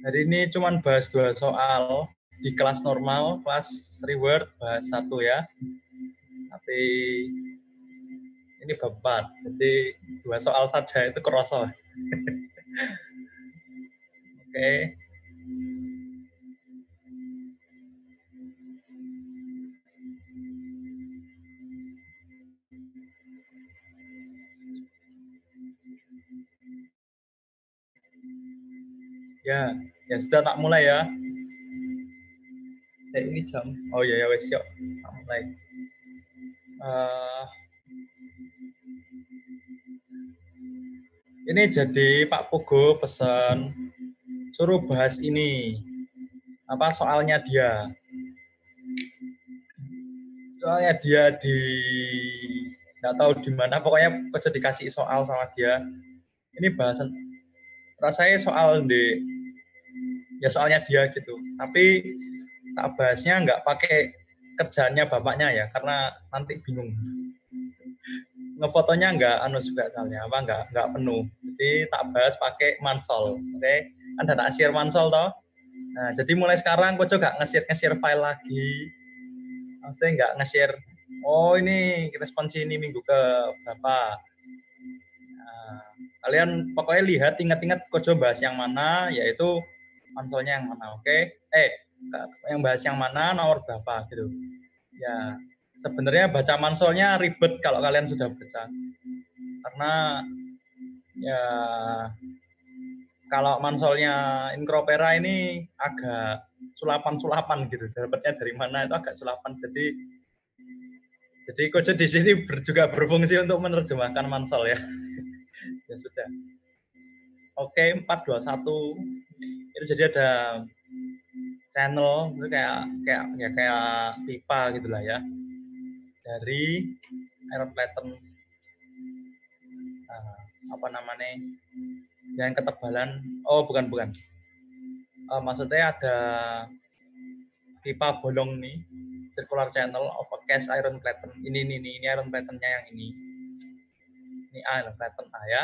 Hari ini cuman bahas 2 soal di kelas normal, kelas reward bahas 1 ya. Tapi ini bab 4, jadi 2 soal saja itu kerasa. Oke. Ya sudah tak mulai ya. Ini jam. Oh ya wes yuk. Tak mulai. Ini jadi Pak Pugo pesan suruh bahas ini. Apa soalnya dia? Soalnya dia nggak tahu di mana, pokoknya kerja dikasih soal sama dia. Ini bahasan rasanya soal ya soalnya dia gitu. Tapi tak bahasnya nggak pakai kerjaannya bapaknya ya, karena nanti bingung. Ngefotonya nggak juga soalnya nggak penuh. Jadi tak bahas pakai Mansol. Oke, kan ada share Mansol toh. Nah, jadi mulai sekarang kok juga nge-share file lagi. Maksudnya nggak nge-share, oh ini responsi ini minggu ke berapa. Nah, kalian pokoknya lihat, ingat-ingat Kojo bahas yang mana, yaitu konsolnya yang mana, oke? Yang bahas yang mana, nomor berapa gitu. Ya, sebenarnya baca mansolnya ribet kalau kalian sudah baca. Karena ya kalau mansolnya Incropera ini agak sulapan-sulapan gitu. Dapatnya dari mana itu agak sulapan. Jadi Kojo di sini juga berfungsi untuk menerjemahkan mansol ya. Ya sudah. Oke, 421. Itu jadi ada channel itu kayak pipa gitulah ya. Dari Iron Platen. Apa namanya? Yang ketebalan. Oh, bukan. Maksudnya ada pipa bolong nih, circular channel of a cast iron platen. Ini iron platennya yang ini. Ini iron platen A ya.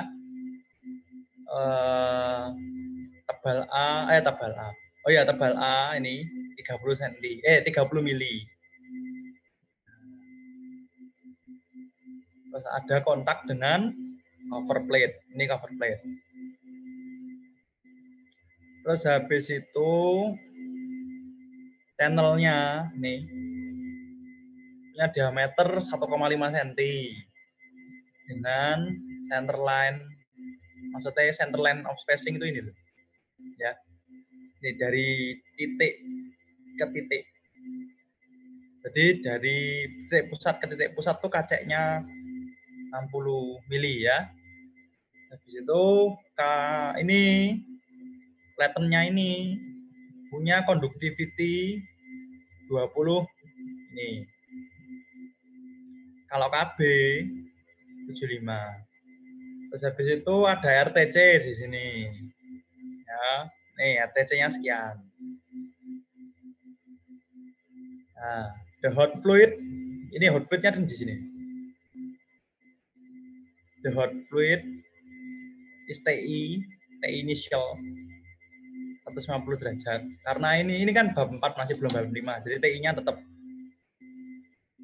Tebal A. Oh ya, tebal A ini 30 cm. 30 mili. Terus ada kontak dengan cover plate. Ini cover plate. Terus habis itu channelnya nih punya diameter 1,5 cm dengan center line, maksudnya center line of spacing itu ini loh ya, ini dari titik ke titik. Jadi dari titik pusat ke titik pusat tuh kaceknya 60 mili ya. Habis itu ini platennya ini punya conductivity 20 ini. Kalau KB 75. Terus habis itu ada RTC di sini. Ya, nih RTC-nya sekian. Nah, the hot fluid, ini hot fluid-nya di sini. The hot fluid is TI initial 150 derajat. Karena ini kan bab 4 masih belum bab 5. Jadi TI-nya tetap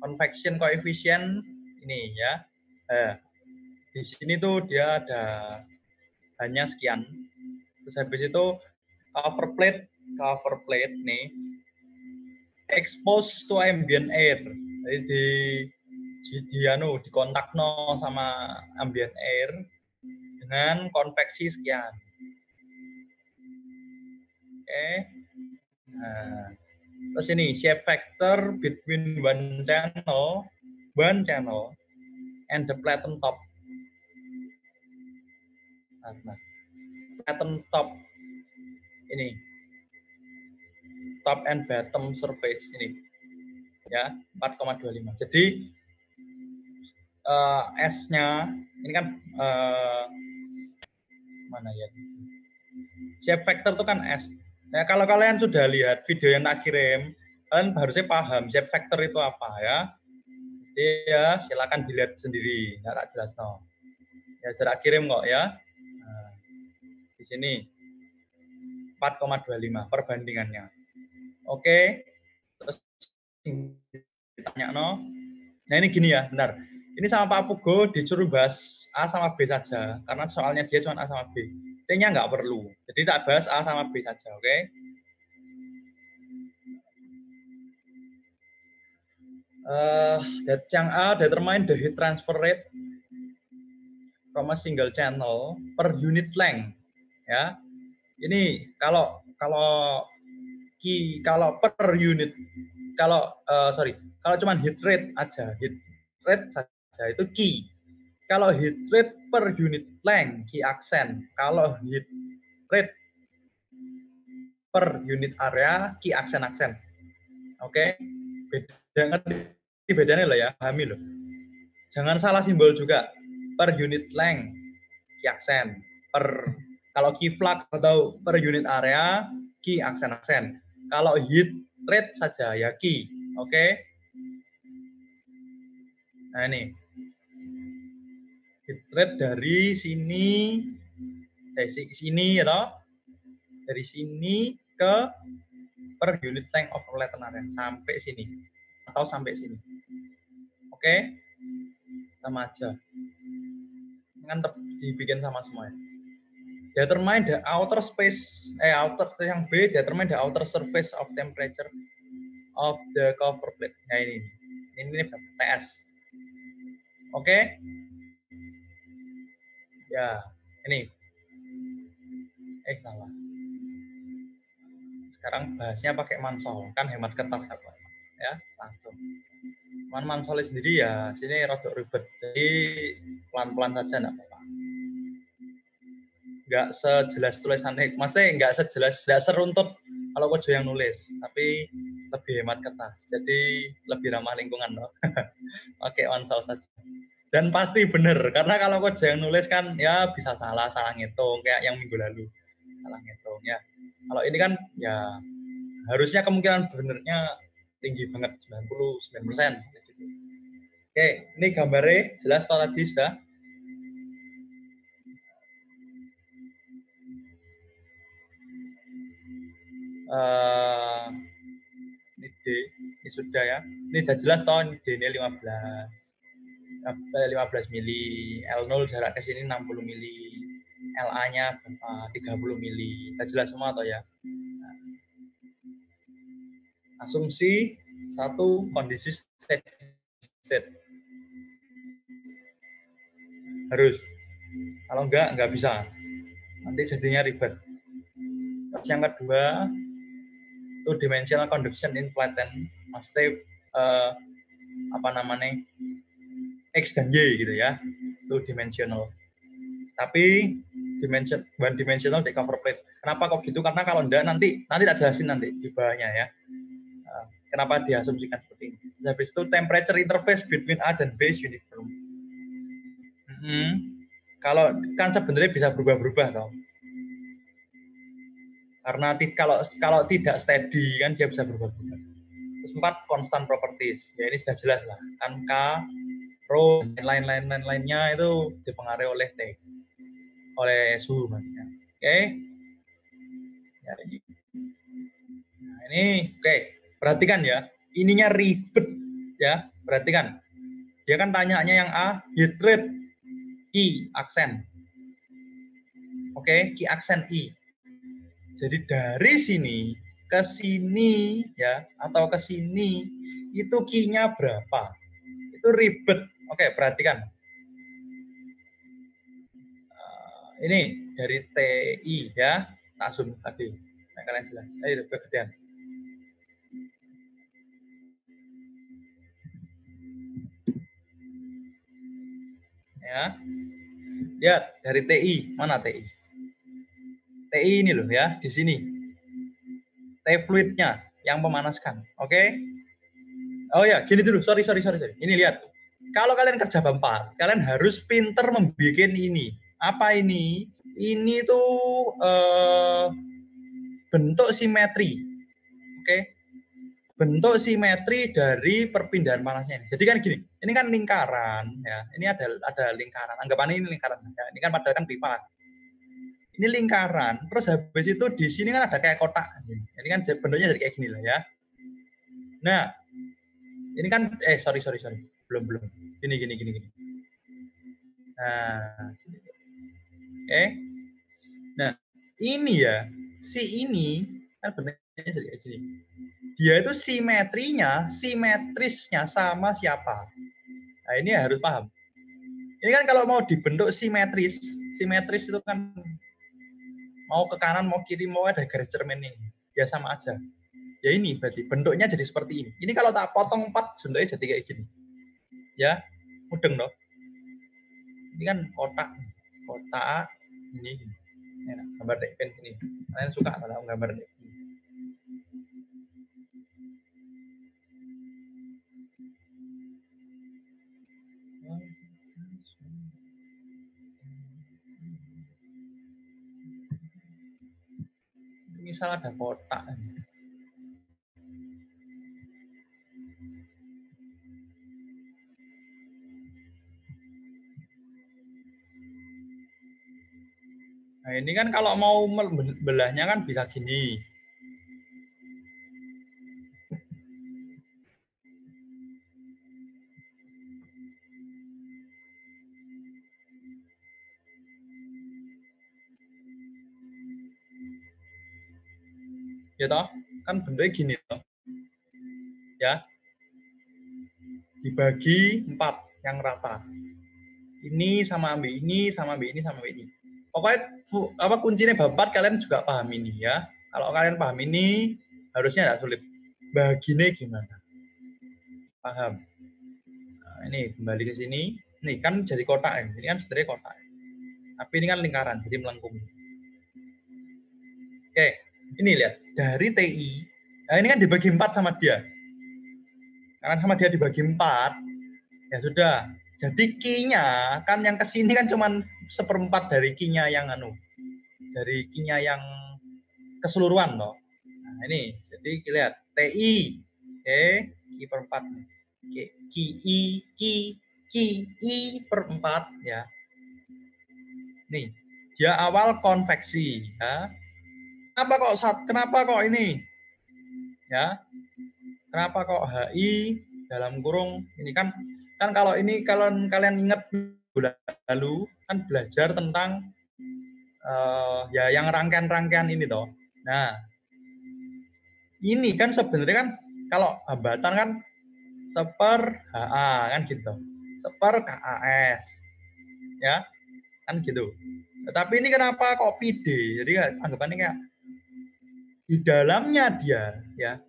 convection coefficient ini ya. Di sini tuh dia ada hanya sekian. Terus habis itu cover plate nih exposed to ambient air. Jadi di kontak sama ambient air dengan konveksi sekian. Oke. Nah, terus ini shape factor between one channel and the platen top. Nah, platen top ini top and bottom surface ini ya 4,25. Jadi S-nya ini kan mana ya? Shape factor itu kan S. Nah, kalau kalian sudah lihat video yang tak kirim, kalian harusnya paham shape factor itu apa ya. Jadi ya silakan dilihat sendiri, nggak tak jelas no. Ya jarak kirim kok ya. Nah, di sini 4,25 perbandingannya. Oke. Terus ditanya no. Nah ini gini ya, benar. Ini sama Pak Pugo disuruh bahas A sama B saja, karena soalnya dia cuma A sama B. C-nya nggak perlu. Jadi tak bahas A sama B saja, oke? Yang A, determine the heat transfer rate from a single channel per unit length. Ya, ini kalau per unit, kalau cuma heat rate aja, heat rate saja itu key. Kalau heat rate per unit length, key aksen. Kalau heat rate per unit area, key aksen-aksen. Oke, bedanya loh ya, pahami loh. Jangan salah simbol juga. Per unit length, key aksen. Kalau key flux atau per unit area, key aksen-aksen. Kalau heat rate saja ya key. Oke. Nah ini. Heat rate dari sini sini ya, dari sini ke per unit length of latent area sampai sini atau sampai sini. Oke, sama aja. Kan dibikin sama semua ya. Determine the outer space, outer yang B, determine the outer surface of temperature of the cover plate. Nah ini TS. Oke. Ya, ini. Salah. Sekarang bahasnya pakai mansol, kan hemat kertas apa? Ya, langsung. Cuman mansol sendiri ya, sini rada ribet. Jadi pelan-pelan saja enggak apa-apa. Enggak sejelas tulisannya, maksudnya enggak seruntut kalau Kojo yang nulis, tapi lebih hemat kertas. Jadi lebih ramah lingkungan loh. Pakai mansol saja. Dan pasti benar, karena kalau Kojo yang nulis kan ya bisa salah ngitung kayak yang minggu lalu. Salah ngitung ya. Kalau ini kan ya harusnya kemungkinan benernya tinggi banget, 99%. Oke, ini gambarnya jelas kalau tadi sudah. Ini D, ini sudah ya. Ini sudah jelas toh, ini D ini 15 mili, L0 jarak ke sini 60 mili, LA-nya 30 mili. Sudah jelas semua toh ya. Nah, asumsi satu kondisi state. Harus. Kalau enggak bisa. Nanti jadinya ribet. Terus yang kedua, two dimensional conduction in flattened, maksudnya X dan Y gitu ya, two dimensional. Tapi one dimensional di cover plate. Kenapa kok gitu? Karena kalau enggak nanti tak jelasin nanti di bawahnya ya. Kenapa diasumsikan seperti ini? Habis itu temperature interface between A dan B is uniform. Kalau kan sebenarnya bisa berubah-berubah toh. Karena kalau tidak steady kan dia bisa berubah-ubah. Terus 4 constant properties. Ya ini sudah jelas lah. Kan K, rho, dan lain-lainnya itu dipengaruhi oleh T. Oleh suhu maksudnya. Oke. Ya, ini. Nah, ini oke. Perhatikan ya. Ininya ribet ya. Perhatikan. Dia kan tanyanya yang A, heat rate, key, aksen. Oke, key aksen I. Jadi dari sini ke sini ya atau ke sini itu key-nya berapa? Itu ribet. Oke, perhatikan. Ini dari TI ya, asum tadi. Nah, kalian jelas. Ayo kegedean. Ya. Lihat dari TI, mana TI? TI ini loh ya, di sini. T fluidnya yang memanaskan. Oke? Oh ya, gini dulu. Sorry. Ini lihat. Kalau kalian kerja bab 4, kalian harus pinter membuat ini. Apa ini? Ini tuh bentuk simetri. Oke? Bentuk simetri dari perpindahan panasnya ini. Jadi kan gini, ini kan lingkaran ya. Ini ada lingkaran. Anggapan ini lingkaran. Ya, ini kan padahal kan pipa. Ini lingkaran. Terus habis itu di sini kan ada kayak kotak. Ini kan bentuknya jadi kayak gini lah ya. Nah, ini kan sorry. Belum. Gini. Nah, oke. Nah, ini ya, si ini kan bentuknya jadi kayak gini. Dia itu simetrisnya sama siapa? Nah, ini harus paham. Ini kan kalau mau dibentuk simetris itu kan mau ke kanan, mau kiri, mau ada garis cermin ini. Ya sama aja. Ya ini berarti bentuknya jadi seperti ini. Ini kalau tak potong 4, bentuknya jadi kayak gini. Ya, mudeng loh. Ini kan kotak ini. Enak, gambar deh pen ini. Kalian suka kalau gambar deh. Misal ada kotak. Nah, ini kan kalau mau belahnya kan bisa gini. Ya toh? Kan bentuknya gini toh. Ya. Dibagi 4 yang rata. Ini sama ambil ini, sama ambil ini, sama ambil ini. Pokoknya apa kuncinya bab 4 kalian juga paham ini ya. Kalau kalian paham ini harusnya tidak sulit. Baginya gimana? Paham. Nah, ini kembali ke sini. Nih kan jadi kotak ya. Ini kan sebenarnya kotak. Tapi ini kan lingkaran, jadi melengkung. Oke, ini lihat dari TI. Nah, ini kan dibagi 4 sama dia. Karena sama dia dibagi 4, ya sudah. Jadi Q-nya kan yang kesini kan cuman 1/4 dari Q-nya yang dari Q-nya yang keseluruhan loh. Nah, ini jadi lihat TI, oke, Q/4, Q/4 ya. Nih, dia awal konveksi ya. Kenapa kok ini? Ya. Kenapa kok HI dalam kurung ini kan kalau ini kalau kalian ingat bulan lalu kan belajar tentang ya yang rangkaian-rangkaian ini toh. Nah, ini kan sebenarnya kan kalau hambatan kan seper HA kan gitu. Seper KAS. Ya, kan gitu. Tetapi ini kenapa kok PD? Jadi anggapannya kayak di dalamnya dia ya.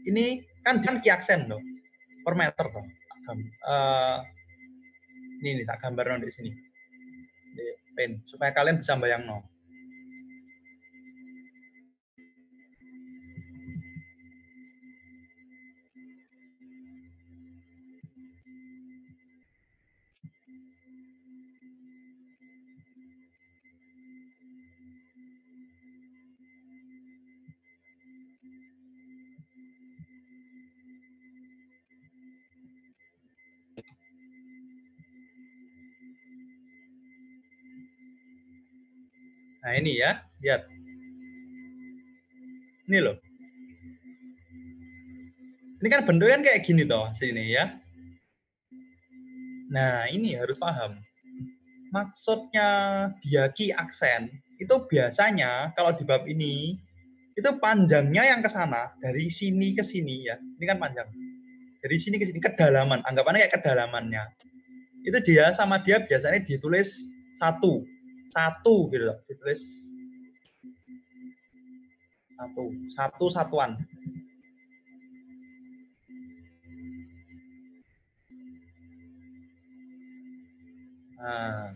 Ini kan kiaksen loh. Per meter toh. Ini tak gambar di sini. Di pen supaya kalian bisa bayang no. Nah ini ya, lihat. Ini loh. Ini kan bentuknya kayak gini toh sini ya. Nah ini harus paham. Maksudnya diaki aksen itu biasanya kalau di bab ini itu panjangnya yang ke sana dari sini ke sini ya. Ini kan panjang. Dari sini ke sini kedalaman. Anggapannya kayak kedalamannya. Itu dia sama dia biasanya ditulis satu gitu loh. Ditulis satu satuan. Nah,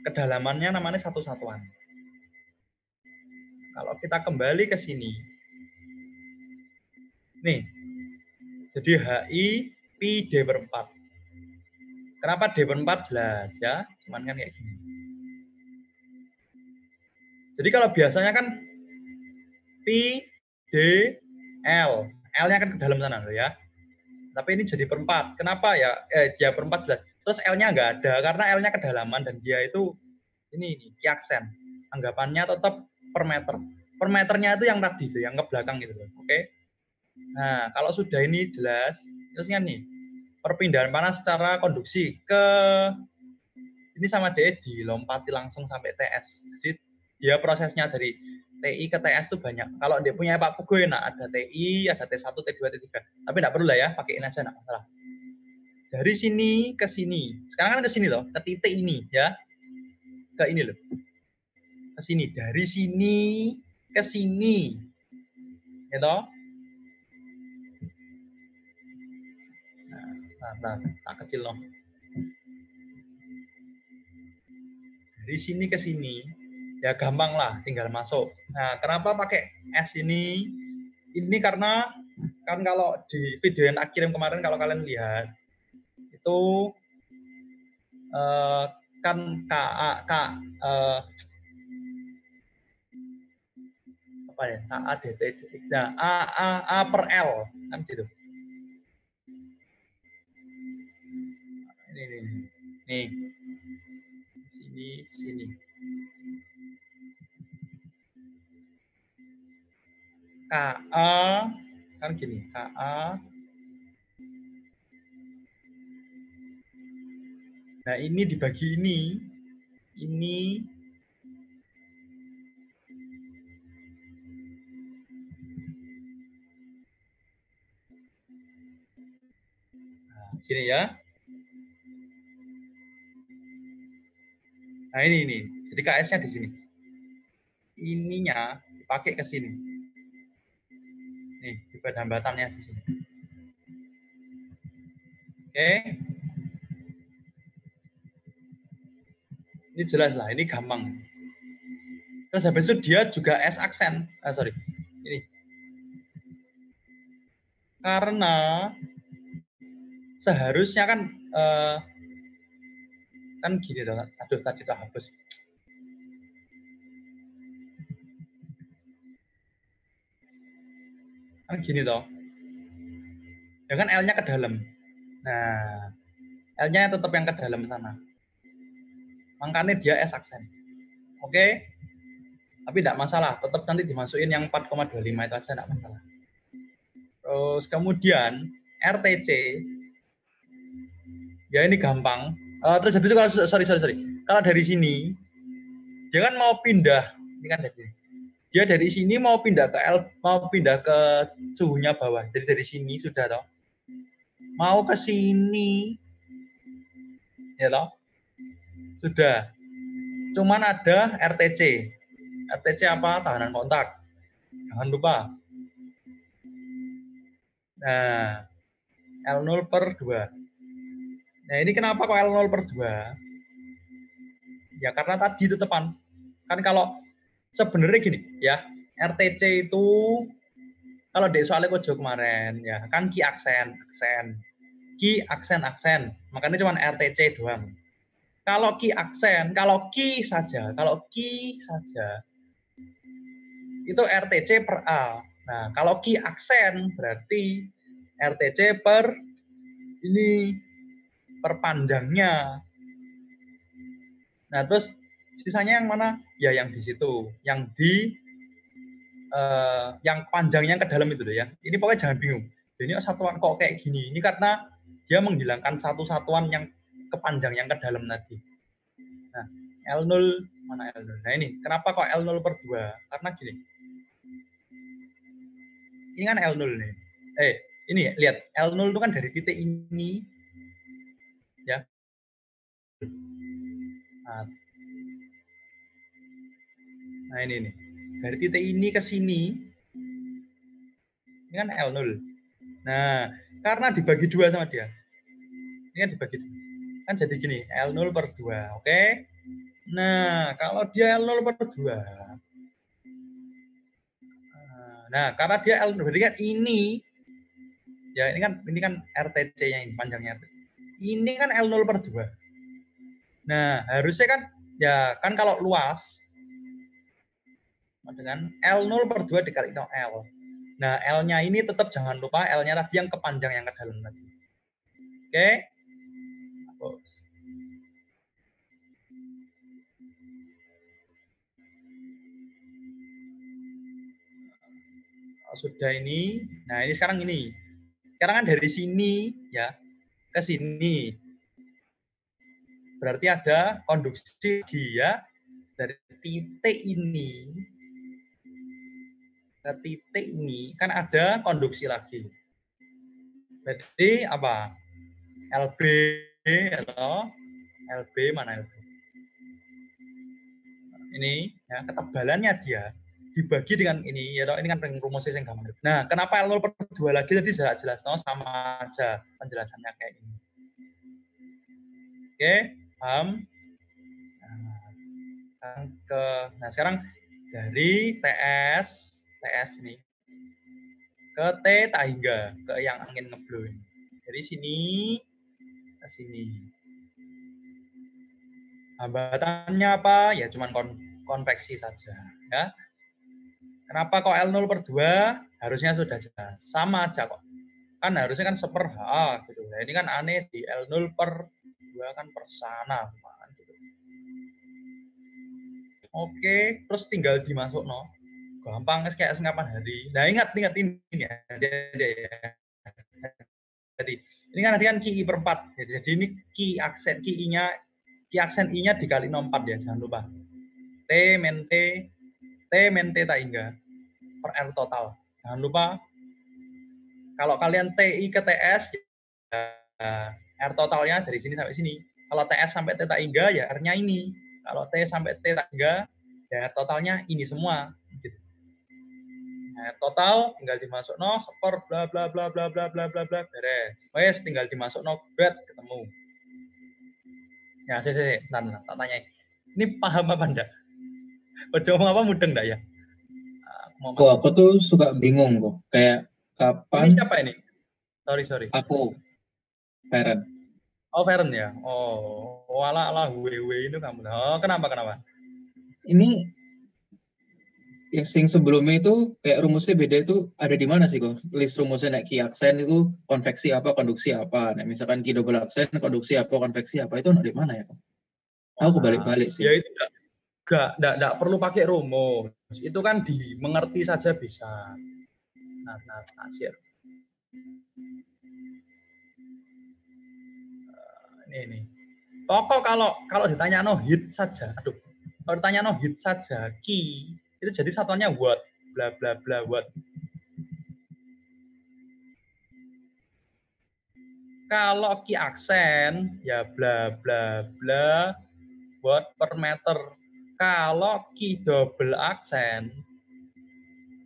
kedalamannya namanya satu satuan. Kalau kita kembali ke sini, nih, jadi HI pi D/4. Kenapa D/4 jelas ya? Cuman kan kayak gini. Jadi kalau biasanya kan pi D L, L-nya kan ke dalam sana loh ya. Tapi ini jadi per4. Kenapa ya? Ya per4 jelas. Terus L-nya nggak ada karena L-nya kedalaman dan dia itu ini kiaksen. anggapannya tetap per meter. Per meternya itu yang tadi itu, yang ke belakang gitu loh. Oke. Nah, kalau sudah ini jelas, terusnya nih, perpindahan panas secara konduksi ke ini sama DE dilompati langsung sampai TS. Jadi dia prosesnya dari TI ke TS itu banyak. Kalau dia punya Pak Pugo enak, ada TI, ada T1, T2, T3. Tapi enggak perlu lah ya, pakein aja enggak masalah. Dari sini ke sini. Sekarang kan ke sini loh, ke titik ini ya. Ke ini loh. Ke sini. Dari sini ke sini. Ya toh? Nah, tak kecil loh. Dari sini ke sini, ya gampang lah, tinggal masuk. Nah, kenapa pakai S ini? Ini karena kan kalau di video yang tak kirim kemarin, kalau kalian lihat, itu kan apa ya, KA DT, nah, A per L, kan gitu. Nih, sini. KA kan gini, KA. Nah, ini dibagi ini nah, gini ya. Nah, ini. Jadi KS-nya di sini. Ininya dipakai ke sini. Nih, dibuat hambatannya di sini. Oke. Ini jelas lah, ini gampang. Terus habis itu dia juga S aksen. Ini. Karena seharusnya kan kan gini loh. Aduh, tadi tak hapus. Kan gini toh. Ya kan L-nya ke dalam. Nah, L-nya tetap yang ke dalam sana. Makanya dia S aksen. Oke? Tapi tidak masalah, tetap nanti dimasukin yang 4,25 itu aja tidak masalah. Terus kemudian RTC, ya ini gampang. Terus habis itu kalau sorry. Kalau dari sini, dia kan mau pindah, ini kan dari dia dari sini mau pindah ke suhunya bawah. Jadi dari sini sudah toh. Mau ke sini, ya toh. Sudah. Cuman ada RTC. RTC apa? Tahanan kontak. Jangan lupa. Nah, L0 per 2. Nah, ini kenapa kok L0 per 2? Ya karena tadi itu tepan. Kan kalau sebenarnya gini, ya, RTC itu kalau di soalnya kojo kemarin, ya, kan ki aksen. Ki aksen. Makanya cuma RTC doang. Kalau ki aksen, kalau ki saja, itu RTC per A. Nah, kalau ki aksen berarti RTC per ini per panjangnya. Nah, terus sisanya yang mana? Ya yang di situ, yang di yang panjangnya ke dalam itu loh ya. Ini pokoknya jangan bingung. Ini satuan kok kayak gini. Ini karena dia menghilangkan satu satuan yang kepanjang yang ke dalam tadi. Nah, L0 mana L0? Nah, ini kenapa kok L0 per 2? Karena gini. Ini kan L0 nih. Ini lihat L0 itu kan dari titik ini ya. Nah, ini nih. Dari titik ini ke sini ini kan L0. Nah, karena dibagi 2 sama dia. Ini kan dibagi 2. Kan jadi gini, L0 per 2. Oke? Nah, kalau dia L0 per 2. Nah, karena dia L0 berarti kan ini ya ini kan RTC-nya ini panjangnya. Ini kan L0 per 2. Nah, harusnya kan ya kan kalau luas dengan L0 per 2 dikali no L. Nah, L-nya ini tetap jangan lupa L-nya tadi yang kepanjang yang ke dalam tadi. Oke? Hapus. sudah ini. Nah, ini sekarang ini. Sekarang kan dari sini ya ke sini. Berarti ada konduksi dia dari titik ini ke titik ini kan ada konduksi lagi. Berarti apa? LB atau LB mana LB? Ini ya, ketebalannya dia dibagi dengan ini ya, ini kan rumusnya yang gampang. Nah, kenapa L0/2 lagi tadi jelas no, sama aja penjelasannya kayak ini. Oke, paham? Nah, sekarang dari TS nih ke T tak hingga ke yang angin ngeblow ini. Dari sini ke sini. Hambatannya apa? Ya cuman konveksi saja ya. Kenapa kok L0/2? Harusnya sudah jelas. Sama aja kok. Kan harusnya kan seper H gitu. Nah, ini kan aneh di L0/2 kan per sana gitu. Oke, terus tinggal dimasuk no. Gampang kayak sengapan hari. Nah, ingat ini ya. Jadi ini kan nanti kan Ki/4. Jadi ini Ki aksen Ki-nya I-nya dikali 4 ya, jangan lupa. T men T tak hingga per R total. Jangan lupa kalau kalian TI ke TS ya, R totalnya dari sini sampai sini. Kalau TS sampai T tak hingga ya R-nya ini. Kalau T sampai T tak hingga ya R totalnya ini semua. Gitu. Nah, total tinggal dimasuk no seper bla bla bla bla bla bla bla bla beres. Wes tinggal dimasuk no bet ketemu. Ya, tak tanya. Ini paham apa enggak? Ojo ngomong apa mudeng enggak ya? Kok aku tuh suka bingung kok. Kayak kapan? Ini siapa ini? Sorry. Aku, Feren. Oh, Feren ya. Oh, ala wewe itu kamu. Oh, kenapa? Ini yang sebelumnya itu kayak rumusnya beda itu ada di mana sih kok? List rumusnya naik Ki aksen itu konveksi apa, konduksi apa. Nah, misalkan Ki double aksen, konduksi apa, konveksi apa itu ada di mana ya? Aku balik-balik sih. Ya itu enggak perlu pakai rumus. Itu kan dimengerti saja bisa. Nah, share. Ini. Pokok kalau ditanya no hit saja. Aduh. Kalau ditanya no hit saja, Ki itu jadi satuannya what, bla bla bla what. Kalau Ki aksen ya bla bla bla watt per meter. Kalau Ki double aksen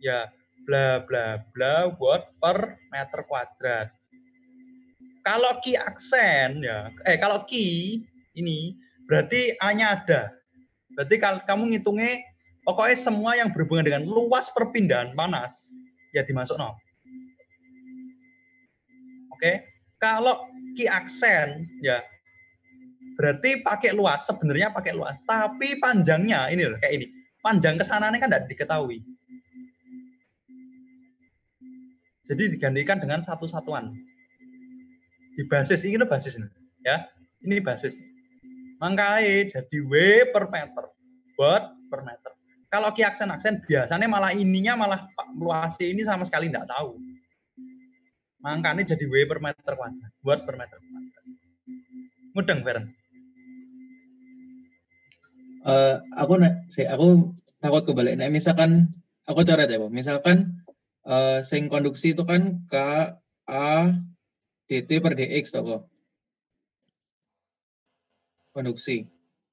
ya bla bla bla watt per meter kuadrat. Kalau Ki aksen ya kalau Ki ini berarti A-nya ada. Berarti kalau kamu ngitungnya pokoknya semua yang berhubungan dengan luas perpindahan panas ya dimasuk no. Oke. Kalau Ki aksen ya berarti pakai luas, sebenarnya pakai luas, tapi panjangnya ini loh kayak ini. Panjang kesananya kan tidak diketahui. Jadi digantikan dengan satu satuan. Di basis ini basis ini, ya. Ini basis. Makanya jadi W per meter, watt per meter. Kalau Ki aksen biasanya malah ininya malah luasnya ini sama sekali tidak tahu. Makanya jadi W per meter kuadrat, watt per meter kuadrat. Mudeng, Feren? Aku takut kebalik. Nah, misalkan aku coret ya, Pak. Misalkan sing konduksi itu kan K A dt per dx toh, konduksi.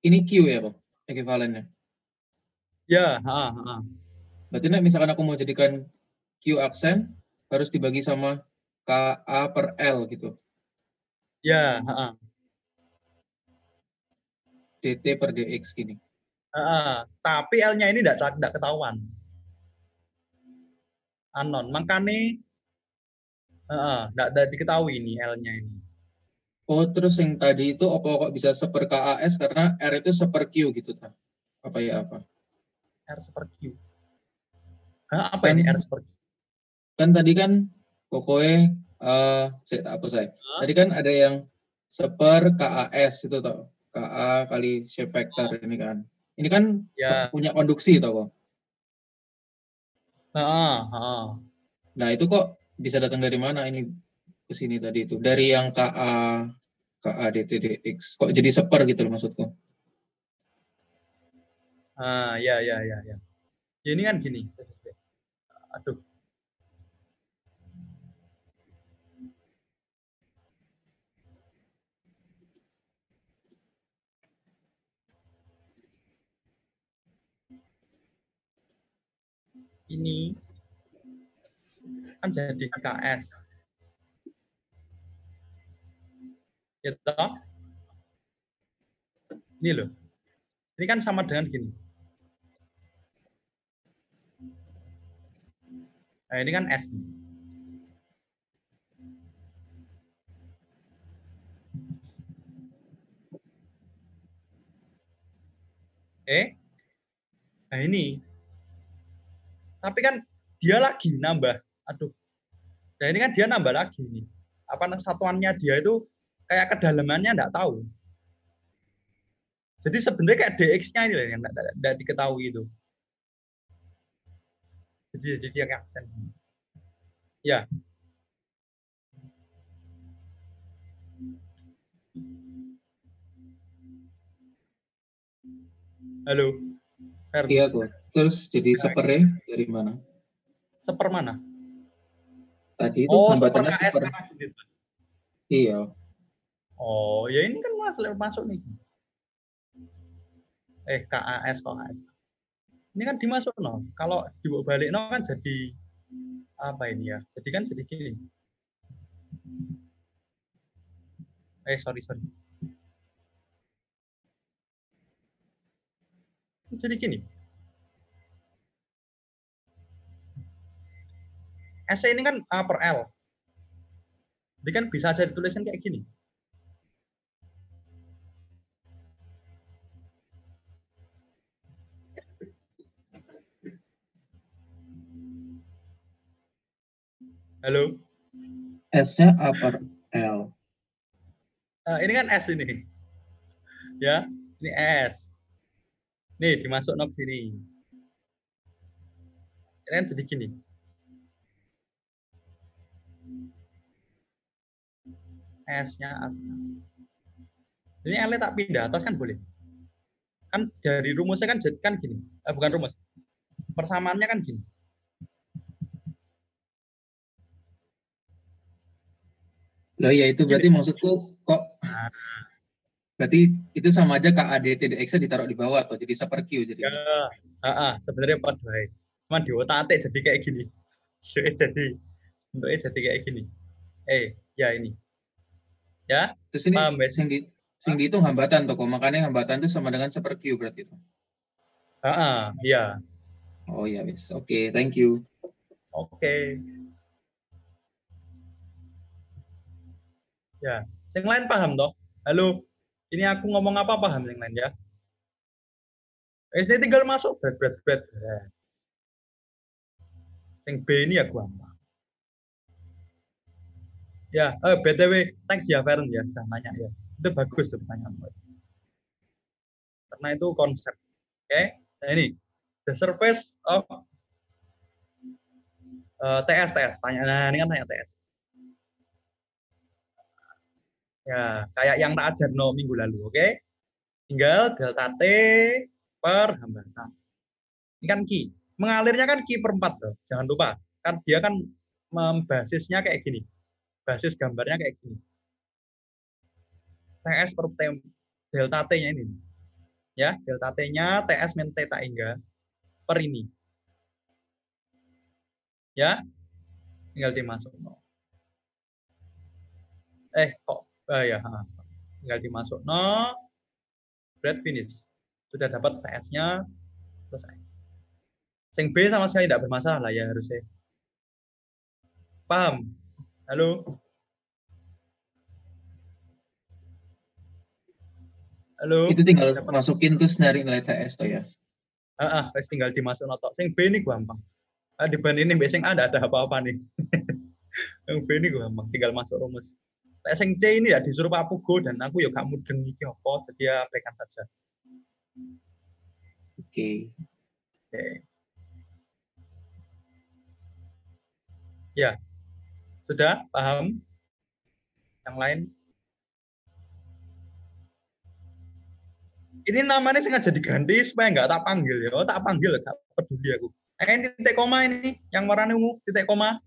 Ini Q ya, Pak, ekuivalennya. Ya, Berarti misalkan aku mau jadikan Q aksen harus dibagi sama KA per L gitu. Ya, dt per dx gini. Tapi L-nya ini tidak ketahuan. Anon. Makanya tidak diketahui ini L-nya ini. Oh, terus yang tadi itu kok bisa seper KAS karena R itu seper Q gitu, tak? Apa ya apa? R seper Q. Apa Kan, ini R seper Q? kan tadi kan pokoknya apa saya? Tadi kan ada yang seper KAS itu toh. KA kali shape vector ini kan. Ini kan ya. punya konduksi toh, kok. Nah, itu kok bisa datang dari mana ini ke sini tadi itu? Dari yang KA DTDX. Kok jadi seper gitu loh maksudku? Ya. Ini kan gini. Aduh. Ini kan jadi KS. Gitu. Ini loh. Ini kan sama dengan gini. Nah, ini kan S. Nah ini. Tapi kan dia lagi nambah. Aduh. Nah ini kan dia nambah lagi nih. Apa satuannya dia itu kayak kedalamannya nggak tahu. Jadi sebenarnya kayak DX-nya ini yang nggak diketahui itu. Jadi dia kayak aksen. Ya. Halo. Iya kok. Terus jadi sepernya dari mana? Seper mana? Tadi itu seper hambatannya KS seper. gitu. Iya. Oh, ya ini kan masuk nih. KAS kok KS. Ini kan dimasuk no. Kalau dibawa balik no kan jadi apa ini ya? Jadi kan jadi gini. Sorry. Jadi gini. S ini kan A per L. Jadi kan bisa aja dituliskan kayak gini. Halo. S-nya A per L. Ini kan S ini. Ya, ini S. Nih dimasuk ke sini. Ini kan jadi gini. S-nya ini L tak pindah atas kan boleh. Kan dari rumusnya kan gini. Bukan rumus. Persamaannya kan gini. Loh ya itu berarti Gini. maksudku kok berarti itu sama aja KADTDX-nya ditaruh di bawah atau jadi super Q jadi. Ya, sebenarnya pas baik. Cuman di otak jadi kayak gini. Bentuknya jadi kayak gini. Ya ini. Ya, Terus ini paham ya? sing dihitung hambatan toko, makanya hambatan itu sama dengan super Q berarti itu. Iya. Oh ya wis. Oke, thank you. Oke. Ya, yang lain paham toh? Halo. Ini aku ngomong apa paham yang lain ya? SD tinggal masuk berat. Yang B ini ya gua. Ya, BTW, thanks ya Feren ya, saya nanya ya. Itu bagus tuh pertanyaan. Karena itu konsep. Oke, nah ini the surface of TS. Nah, ini kan tanya TS. Ya, kayak yang tak ajar no minggu lalu, oke? Tinggal delta T per hambatan. Ini kan Q. Mengalirnya kan Q per 4 tuh. Jangan lupa. Kan dia kan basisnya kayak gini. Basis gambarnya kayak gini. TS per T, delta T-nya ini. Ya, delta T-nya TS min theta hingga per ini. Ya, tinggal dimasuk. Kok ya, tinggal dimasuk no, bread finish. Sudah dapat TS-nya, selesai. Sing B sama sekali tidak bermasalah lah ya harusnya. Paham? Halo? Halo? Itu tinggal masukin terus nyari nilai TS tuh ya. Tinggal dimasuk notok. Sing B ini gampang. Dibandingin sing A ada apa-apa nih. Yang B ini gampang, tinggal masuk rumus. Sing C ini ya disuruh Pak Pugo dan aku ya gak mudeng iki apa, jadi ya abaikan saja. Oke. Oke. Ya, sudah paham? Yang lain? Ini namanya sengaja diganti supaya nggak tak panggil ya. Oh, tak panggil, tak peduli aku. Ini titik koma ini, yang warna ungu, titik koma.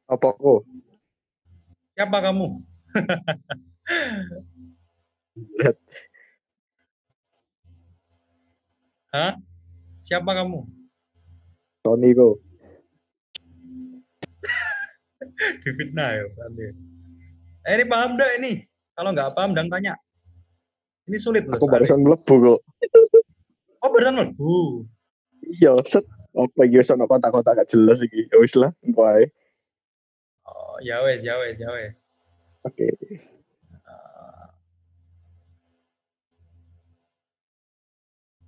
Apa kok? Siapa kamu? Lihat. Hah? Siapa kamu? Tony kok. Difitnah ya, berarti. Ini paham dah ini? Kalau nggak paham, dan tanya. Ini sulit loh Aku soalnya. barusan mlebu kok. Oh, barusan mlebu. Iya, set. Apa iki sono kotak-kotak gak jelas iki. Ya wis lah, engko ae. Oh, ya wes, ya wes, ya wes. Oke.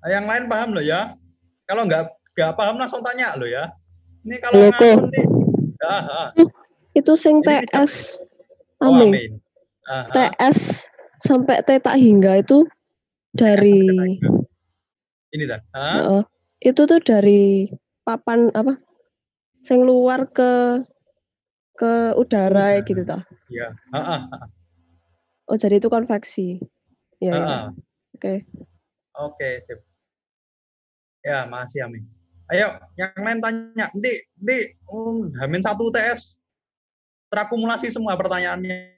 Yang lain paham loh ya. Kalau nggak paham langsung tanya loh ya. Ini kalau Loko. ngawur nih. Itu sing Ini TS. Oh, Amin. amin. TS sampai T tak hingga itu dari ini dah. itu tuh dari papan apa? Sing luar ke udara gitu toh. Iya. Oh, jadi itu konveksi. Iya, iya. Oke. Oke, sip. Ya, makasih Amin. Ayo, yang lain tanya. Nanti Hamin 1 TS terakumulasi semua pertanyaannya.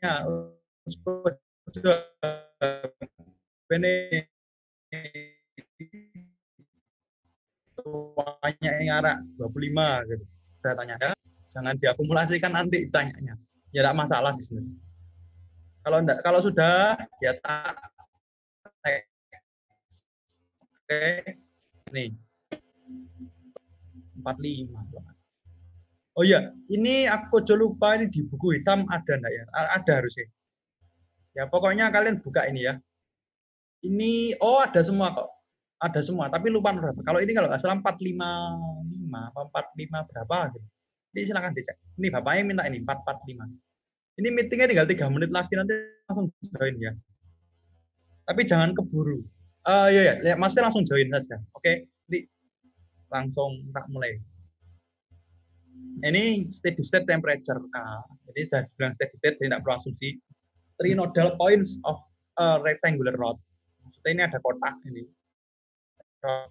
Ini semuanya yang arah 25 gitu. Saya tanya ya, jangan diakumulasikan nanti tanyanya. Ya tidak masalah sih sebenarnya. Kalau sudah ya tak. Oke. Nih. 45. Oh iya, ini aku aja lupa ini di buku hitam ada enggak ya? Ada harusnya. Ya pokoknya kalian buka ini ya. Ini ada semua kok. Ada semua, tapi lupa berapa. Kalau ini kalau nggak salah 455 apa 45 berapa gitu. Jadi silakan dicek. Ini bapaknya minta ini 445. Ini meetingnya tinggal 3 menit lagi, nanti langsung join ya. Tapi jangan keburu. Ya, maksudnya langsung join saja. Oke, jadi langsung tak mulai. Ini steady state temperature K. Jadi sudah bilang steady state, jadi tidak perlu asumsi. 3 nodal points of a rectangular rod. Maksudnya ini ada kotak ini. Nah,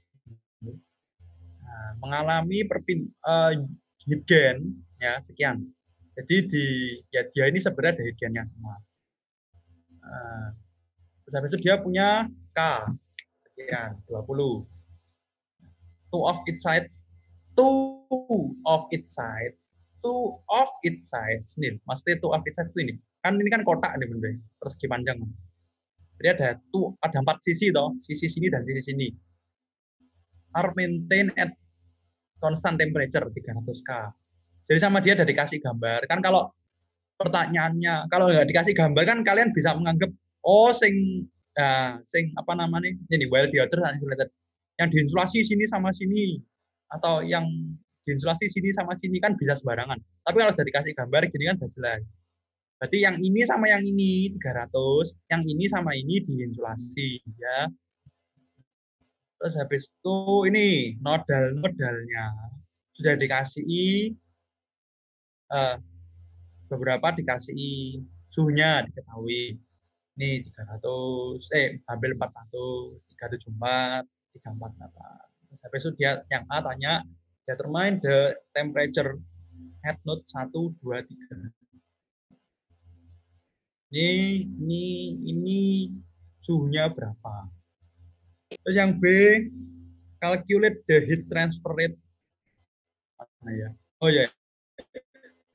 mengalami heat gain ya sekian. Jadi dia ini sebenarnya ada heat gain-nya semua. Terus habis itu dia punya K sekian 20. Two of its sides nih, maksudnya two of its sides ini kan kotak nih bener persegi panjang. Jadi ada 4 sisi toh, sisi sini dan sisi sini are maintained at constant temperature 300 K. Jadi sama dia ada dikasih gambar. Kan kalau pertanyaannya, kalau nggak dikasih gambar kan kalian bisa menganggap sing apa namanya ini while the other insulated, yang diinsulasi sini sama sini atau yang diinsulasi sini sama sini kan bisa sembarangan. Tapi kalau sudah dikasih gambar gini kan sudah jelas. Berarti yang ini sama yang ini 300, yang ini sama ini diinsulasi ya. Terus habis itu ini nodalnya sudah dikasih beberapa dikasih suhunya diketahui. Ini 300, ambil 400, 374, 348. Terus habis itu dia yang A tanya, determine the temperature at node 1, 2, 3. Ini suhunya berapa? Terus yang B, calculate the heat transfer rate. Mana ya? Oh ya.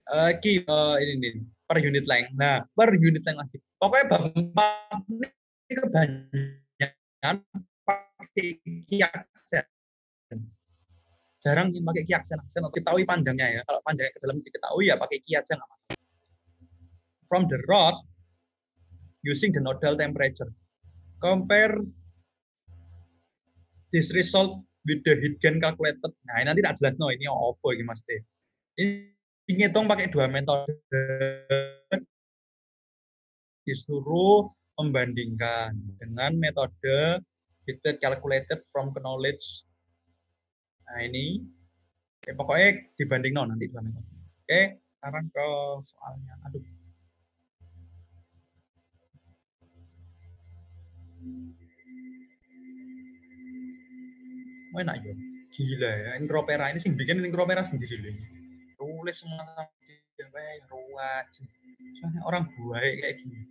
Ini per unit length. Nah, per unit length lagi. Pokoknya Bapak ini kebanyakan pakai kiaksen. Jarang yang pakai kiaksen atau diketahui panjangnya ya. Kalau panjangnya ke dalam diketahui ya pakai kiaksen. From the rod using the nodal temperature. Compare this result with the heat gain calculated. Nah, nanti tak jelas ini apa ini Mas Teh. Ini ngitung pakai 2 metode. Disuruh membandingkan dengan metode heat rate calculated from knowledge. Nah, ini Oke, pokoknya dibanding nanti. Oke, sekarang ke soalnya. Aduh. Enak ya. Gila ya, Inkropera ini sih bikin Inkropera sendiri loh. Tulis semua ruwet. Soalnya orang baik kayak gini.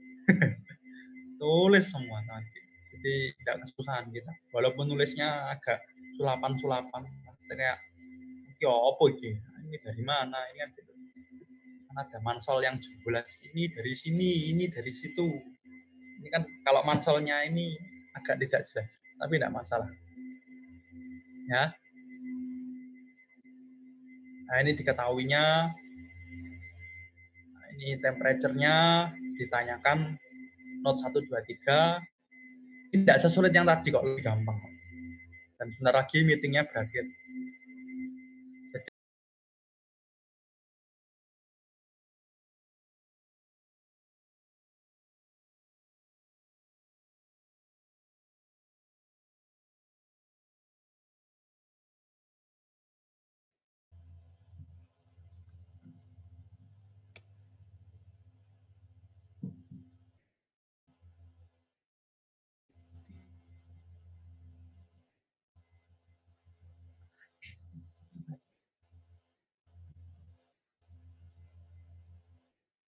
Tulis semua nanti. Jadi tidak kesusahan kita. Walaupun nulisnya agak sulapan-sulapan, kayak ya apa ini dari mana ini kan gitu. Kan ada mansol yang jelas ini dari sini, ini dari situ. Ini kan kalau mansolnya ini agak tidak jelas, tapi tidak masalah. Ya. Nah, ini diketahuinya. Nah, ini temperature-nya ditanyakan note 1 2 3. Tidak sesulit yang tadi kok, lebih gampang. Dan sebentar lagi meetingnya berakhir.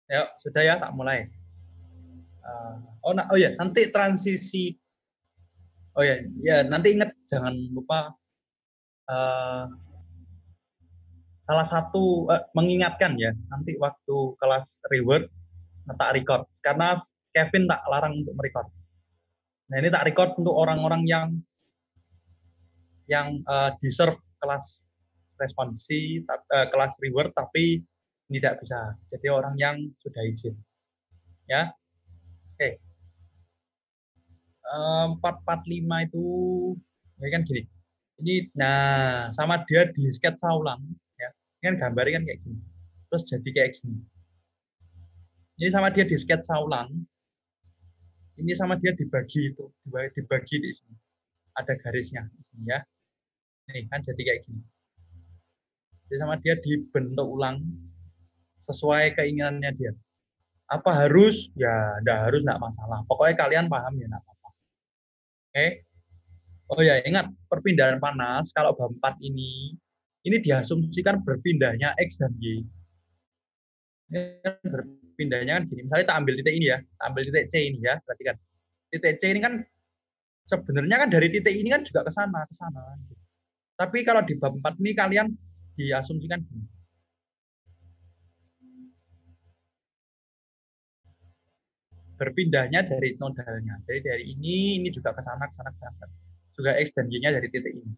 Ya, sudah ya, tak mulai. Oh ya, nanti transisi. Oh ya, nanti ingat jangan lupa salah satu mengingatkan ya, nanti waktu kelas reward tak record karena Kevin tak larang untuk merecord. Nah, ini tak record untuk orang-orang yang deserve kelas responsi, kelas reward tapi tidak bisa. Jadi orang yang sudah izin. Ya. Oke. 445 itu ya kan gini. Ini sama dia di sketsa ulang ya. Ini kan gambarnya kan kayak gini. Terus jadi kayak gini. Ini sama dia di sketsa ulang. Ini sama dia dibagi itu, dibagi di sini. Ada garisnya di sini ya. Ini kan jadi kayak gini. Jadi sama dia dibentuk ulang sesuai keinginannya dia. Apa harus? Ya, enggak harus, enggak masalah. Pokoknya kalian paham ya, enggak apa-apa. Oke? Oh ya, ingat perpindahan panas kalau bab 4 ini diasumsikan berpindahnya X dan Y. Ini kan berpindahnya kan gini. Misalnya kita ambil titik ini ya, kita ambil titik C ini ya, perhatikan. Titik C ini kan sebenarnya kan dari titik ini kan juga ke sana. Tapi kalau di bab 4 ini kalian diasumsikan gini. Berpindahnya dari nodalnya. Jadi dari ini juga ke sana. Juga X dan Y-nya dari titik ini.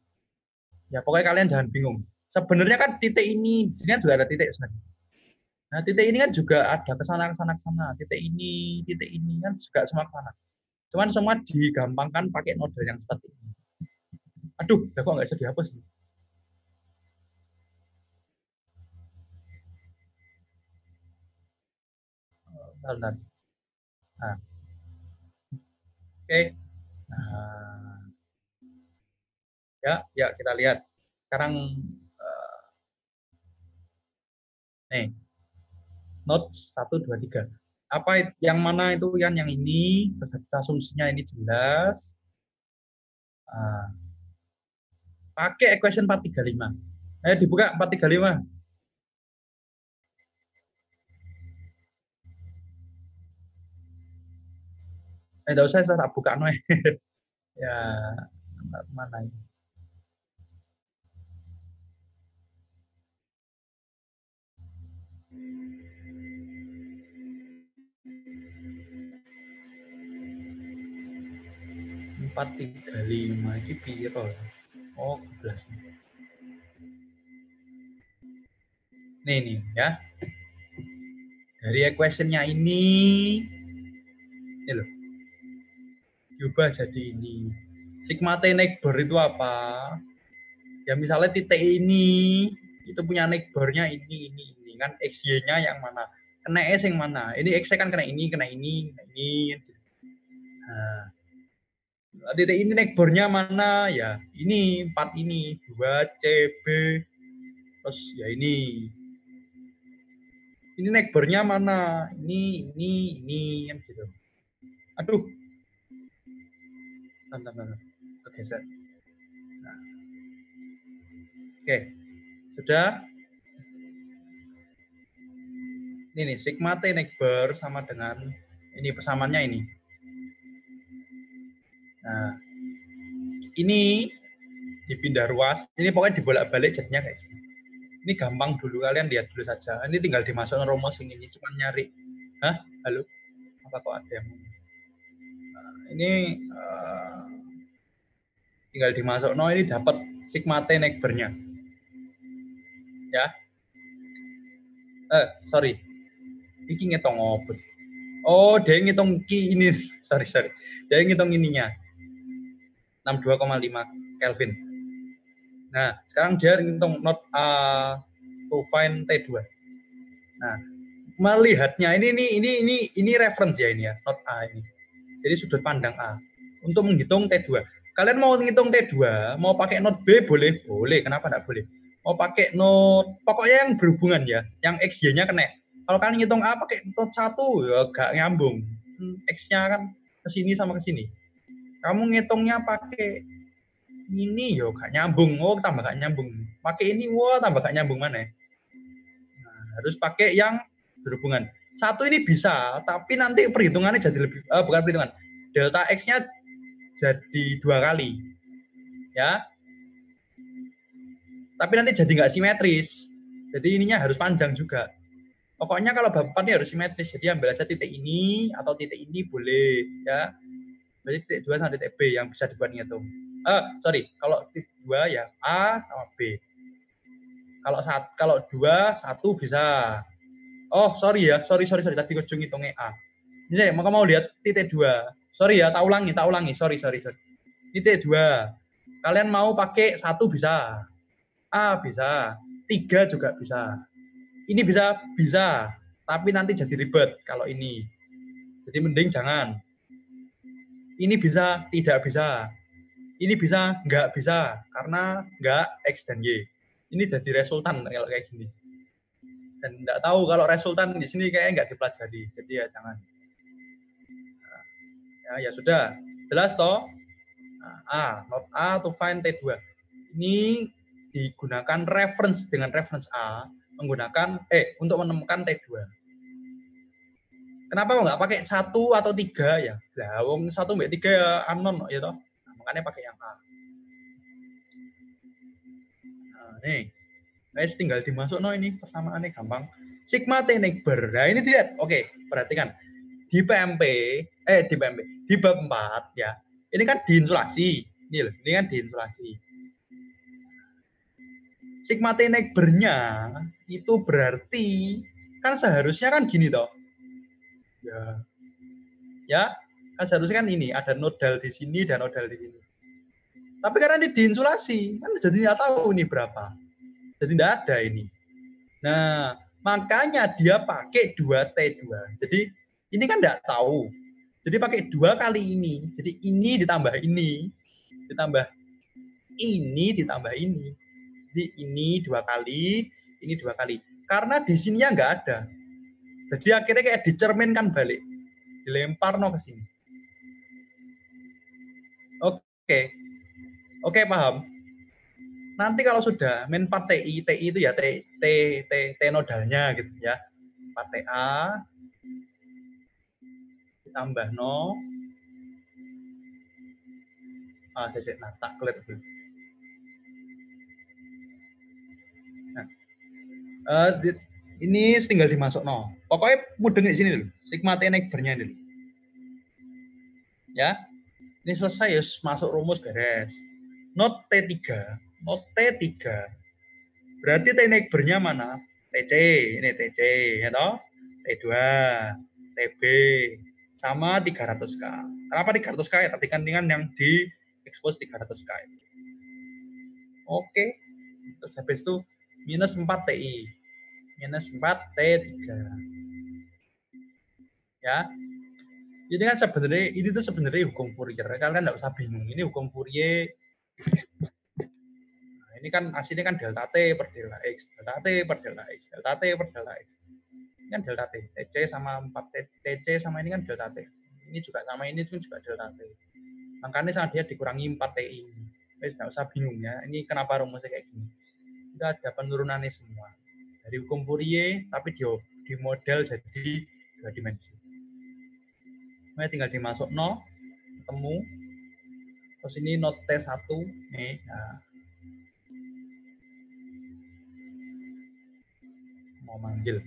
Ya pokoknya kalian jangan bingung. Sebenarnya kan titik ini, di sini juga ada titik sebenarnya. Nah titik ini kan juga ada ke sana. Titik ini kan juga semua ke sana. Cuman semua digampangkan pakai nodal yang seperti ini. Aduh, kok nggak bisa dihapus? Bentar. Nah, oke. Nah, ya kita lihat. Sekarang nih, note 1, 2, 3. Apa yang mana itu yang ini? Asumsinya ini jelas. Nah, pakai equation 435. Ayo dibuka 435. Enggak usah, saya tak buka noe. Ya, mana ini? Empat tiga lima ini piro? Oh, 11. Nih ya. Dari equation-nya ini loh. Diubah jadi ini. Sigma T neighbor itu apa? Ya misalnya titik ini itu punya neighbor-nya ini kan XY-nya yang mana? Kena S yang mana? Ini X kan kena ini. Nah, titik ini neighbor-nya mana? Ya, ini 4 ini, 2 CB. Terus ya ini neighbor-nya mana? Ini kan gitu. Aduh. Bentar. Kegeser. Nah. Oke. Sudah. Ini nih, sigma T neighbor sama dengan ini persamaannya ini. Nah, ini dipindah ruas. Ini pokoknya dibolak-balik jadinya kayak gini. Ini gampang dulu, kalian lihat dulu saja. Ini tinggal dimasukkan rumus ini, cuma nyari. Hah? Halo? Apa kok ada yang nah, ini tinggal dimasuk. No, ini dapat sigma T neighbor-nya. Ya. Sorry. Ini ngitung apa? Oh, dia ngitung ini. Sorry. Dia ngitung ininya. 62,5 Kelvin. Nah, sekarang dia ngitung not to find T2. Nah, melihatnya ini reference ya ini ya, not A ini. Jadi sudut pandang A. Untuk menghitung T2. Kalian mau ngitung T2, mau pakai not B boleh, kenapa enggak boleh? Mau pakai not pokoknya yang berhubungan ya, yang XY-nya kena. Kalau kalian ngitung A pakai not 1 ya gak nyambung. X-nya kan ke sini sama ke sini. Kamu ngitungnya pakai ini yo gak nyambung, tambah gak nyambung. Pakai ini, tambah gak nyambung mana? Nah, harus pakai yang berhubungan. 1 ini bisa, tapi nanti perhitungannya jadi lebih, bukan perhitungan, delta X-nya jadi 2 kali. Ya. Tapi nanti jadi nggak simetris. Jadi ininya harus panjang juga. Pokoknya kalau Bapak ini harus simetris. Jadi ambil aja titik ini atau titik ini boleh. Ya. Berarti titik 2 sama titik B yang bisa dibuat ngitung. Kalau titik 2 ya A sama B. Kalau 2, 1 bisa. Oh, sorry. Tadi ujung hitungnya A. Ini mau lihat titik 2. Sorry ya, tak ulangi. Sorry. Titik 2. Kalian mau pakai 1 bisa. A bisa. 3 juga bisa. Ini bisa. Tapi nanti jadi ribet kalau ini. Jadi mending jangan. Ini bisa, tidak bisa. Ini bisa, nggak bisa. Karena nggak X dan Y. Ini jadi resultan kalau kayak gini. Dan nggak tahu kalau resultan di sini kayaknya nggak dipelajari. Jadi ya jangan. Ya sudah. Jelas toh? Nah, not A to find T2. Ini digunakan dengan reference A menggunakan untuk menemukan T2. Kenapa kok nggak pakai 1 atau 3 ya? Lah wong 1 mbek 3 ya unknown ya toh. Nah, makanya pakai yang A. Nah, nih. Guys, tinggal dimasuk ini persamaannya gampang. Sigma T neighbor. Nah, ini dilihat. Oke, perhatikan. Di bab 4 ya. Ini kan diinsulasi. Ini kan diinsulasi. Sigma T neighbor-nya itu berarti kan seharusnya kan gini toh. Ya, kan seharusnya kan ini ada nodal di sini dan nodal di sini. Tapi karena ini diinsulasi, kan jadi nggak tahu ini berapa. Jadi nggak ada ini. Nah, makanya dia pakai 2T2. Jadi ini kan nggak tahu. Jadi pakai 2 kali ini. Jadi ini ditambah ini. Ditambah ini ditambah ini. Jadi ini 2 kali, ini 2 kali. Karena di sininya nggak ada. Jadi akhirnya kayak dicerminkan balik. Dilempar ke sini. Oke, paham. Nanti kalau sudah main 4 TI itu ya T nodalnya gitu ya. 4 TA ditambah 0. Tak clear dulu. Nah, ini tinggal dimasuk 0. Pokoknya mudeng di sini dulu. Sigma T neighbor-nya dulu. Ya. Ini selesai ya, masuk rumus beres. Not T3. Not T3. Berarti T neighbor-nya mana? TC. Ini TC, ya toh? T2, TB, sama 300K. Kenapa 300K ya? Tandingan yang di expose 300K. Oke. Terus habis itu minus 4 TI. Minus 4 T3. Ya. Ini kan sebenarnya hukum Fourier. Kalian nggak usah bingung. Ini hukum Fourier. Nah, Ini kan hasilnya kan delta T per delta X, delta T per delta X, delta T per delta X. Ini kan delta T, TC sama 4T, TC sama ini kan delta T. Ini juga sama ini juga delta T. Makanya sama dia dikurangi 4TI ini. Wes nggak usah bingung ya, ini kenapa rumusnya kayak gini. Kita ada penurunannya semua. Dari hukum Fourier, tapi di model jadi 2 dimensi. Nah, tinggal dimasuk 0, ketemu. Terus ini not T1, nih. Nah. Mau manggil.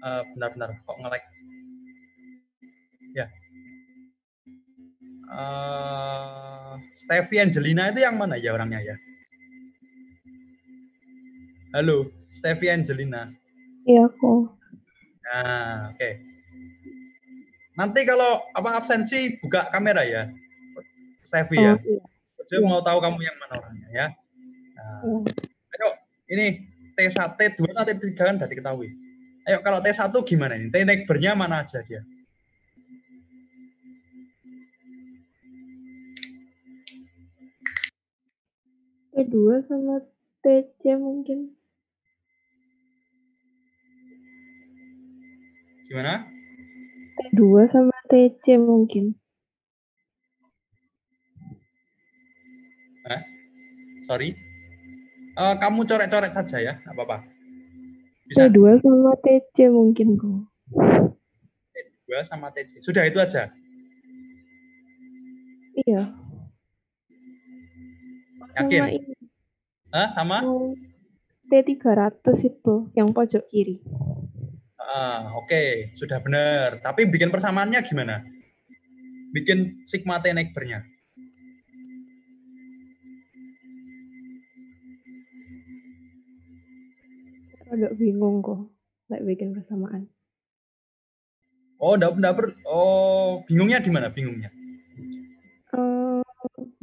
Benar-benar kok nge-lag. Ya. Steffi Angelina itu yang mana ya orangnya ya? Halo, Steffi Angelina. Iya kok. Nah, oke. Nanti kalau absensi buka kamera ya, Steffi ya. Iya. Saya mau tahu kamu yang mana orangnya ya. Nah, ayo, ini T1, T2, T3 kan sudah diketahui. Ayo kalau T1 gimana ini? T-neighbor-nya mana aja dia? T2 sama TC mungkin. Gimana? T2 sama TC mungkin. Sorry. Kamu coret-coret saja ya, nggak apa-apa. Bisa. T2 sama TC mungkin kok. T2 sama TC. Sudah itu aja? Iya. Yakin? Sama ini. Sama? T300 itu, yang pojok kiri. Oke, sudah benar. Tapi bikin persamaannya gimana? Bikin sigma T neighbor-nya. Agak bingung kok, nggak bikin persamaan. Bingungnya di mana bingungnya?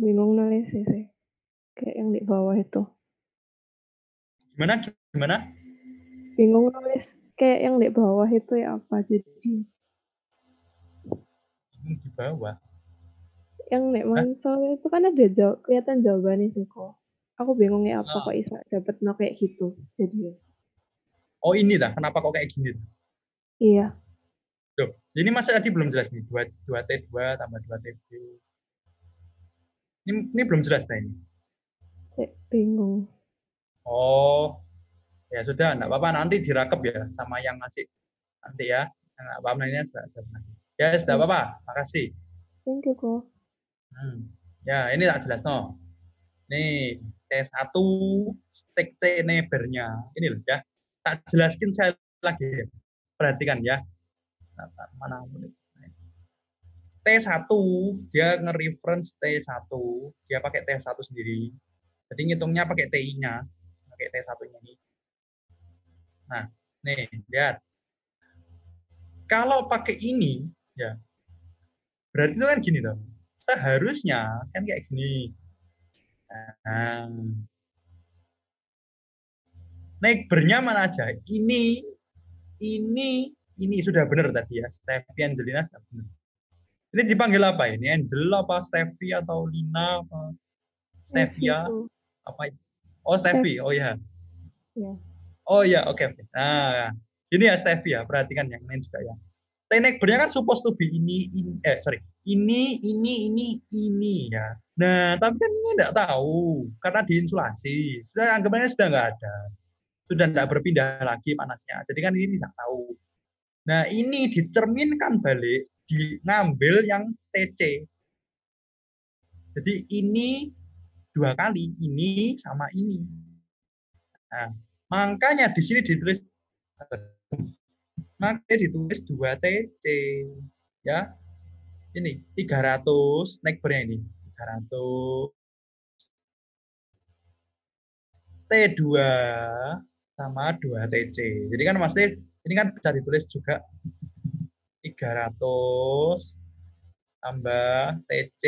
Bingung nulis sih. Kayak yang di bawah itu. Gimana? Bingung nulis kayak yang di bawah itu ya apa jadi? Di bawah. Yang nek mansol itu kan ada kelihatan jawabannya sih kok. Aku bingung ya apa kok bisa dapet no kayak gitu. Jadi. Oh ini dah, kenapa kok kayak gini? Iya. Tuh, ini Mas Adi belum jelas nih, 2T2 tambah 2TB. Ini belum jelas nah ini. Bingung. Oh, ya sudah, enggak apa-apa, nanti dirakep ya sama yang ngasih nanti ya. Enggak apa-apa, ini sudah. Ya, sudah apa-apa, makasih. Thank you kok. Ya, ini tak jelas no. Nih, T1 stick T neighbor-nya. Ini loh ya. Tak jelaskin saya lagi. Perhatikan ya. Mana T1 dia nge-reference T1, dia pakai T1 sendiri. Jadi ngitungnya pakai TI-nya, pakai T1-nya ini. Nah, nih, lihat. Kalau pakai ini, ya, berarti itu kan gini, toh. Seharusnya kan kayak gini. Nah, neighbor-nya mana aja? Ini sudah benar tadi ya. Steffi Angelina sudah benar. Ini dipanggil apa ini? Angel apa Steffi atau Lina apa Steffia apa? Oh Steffi. Oh ya. Ya. Oh ya, oke. Nah, ini ya Steffi ya. Perhatikan yang lain juga ya. Neighbor-nya kan supposed to be ini ya. Nah, tapi kan ini enggak tahu karena diinsulasi. Sudah anggapannya sudah enggak ada. Sudah enggak berpindah lagi panasnya. Jadi kan ini tidak tahu. Nah, ini dicerminkan balik, ngambil yang TC. Jadi ini 2 kali, ini sama ini. Nah, makanya di sini ditulis 2 TC. Ya. Ini 300 neighbor-nya ini. 300 T2 sama 2 TC. Jadi kan pasti ini kan bisa ditulis juga 300 tambah TC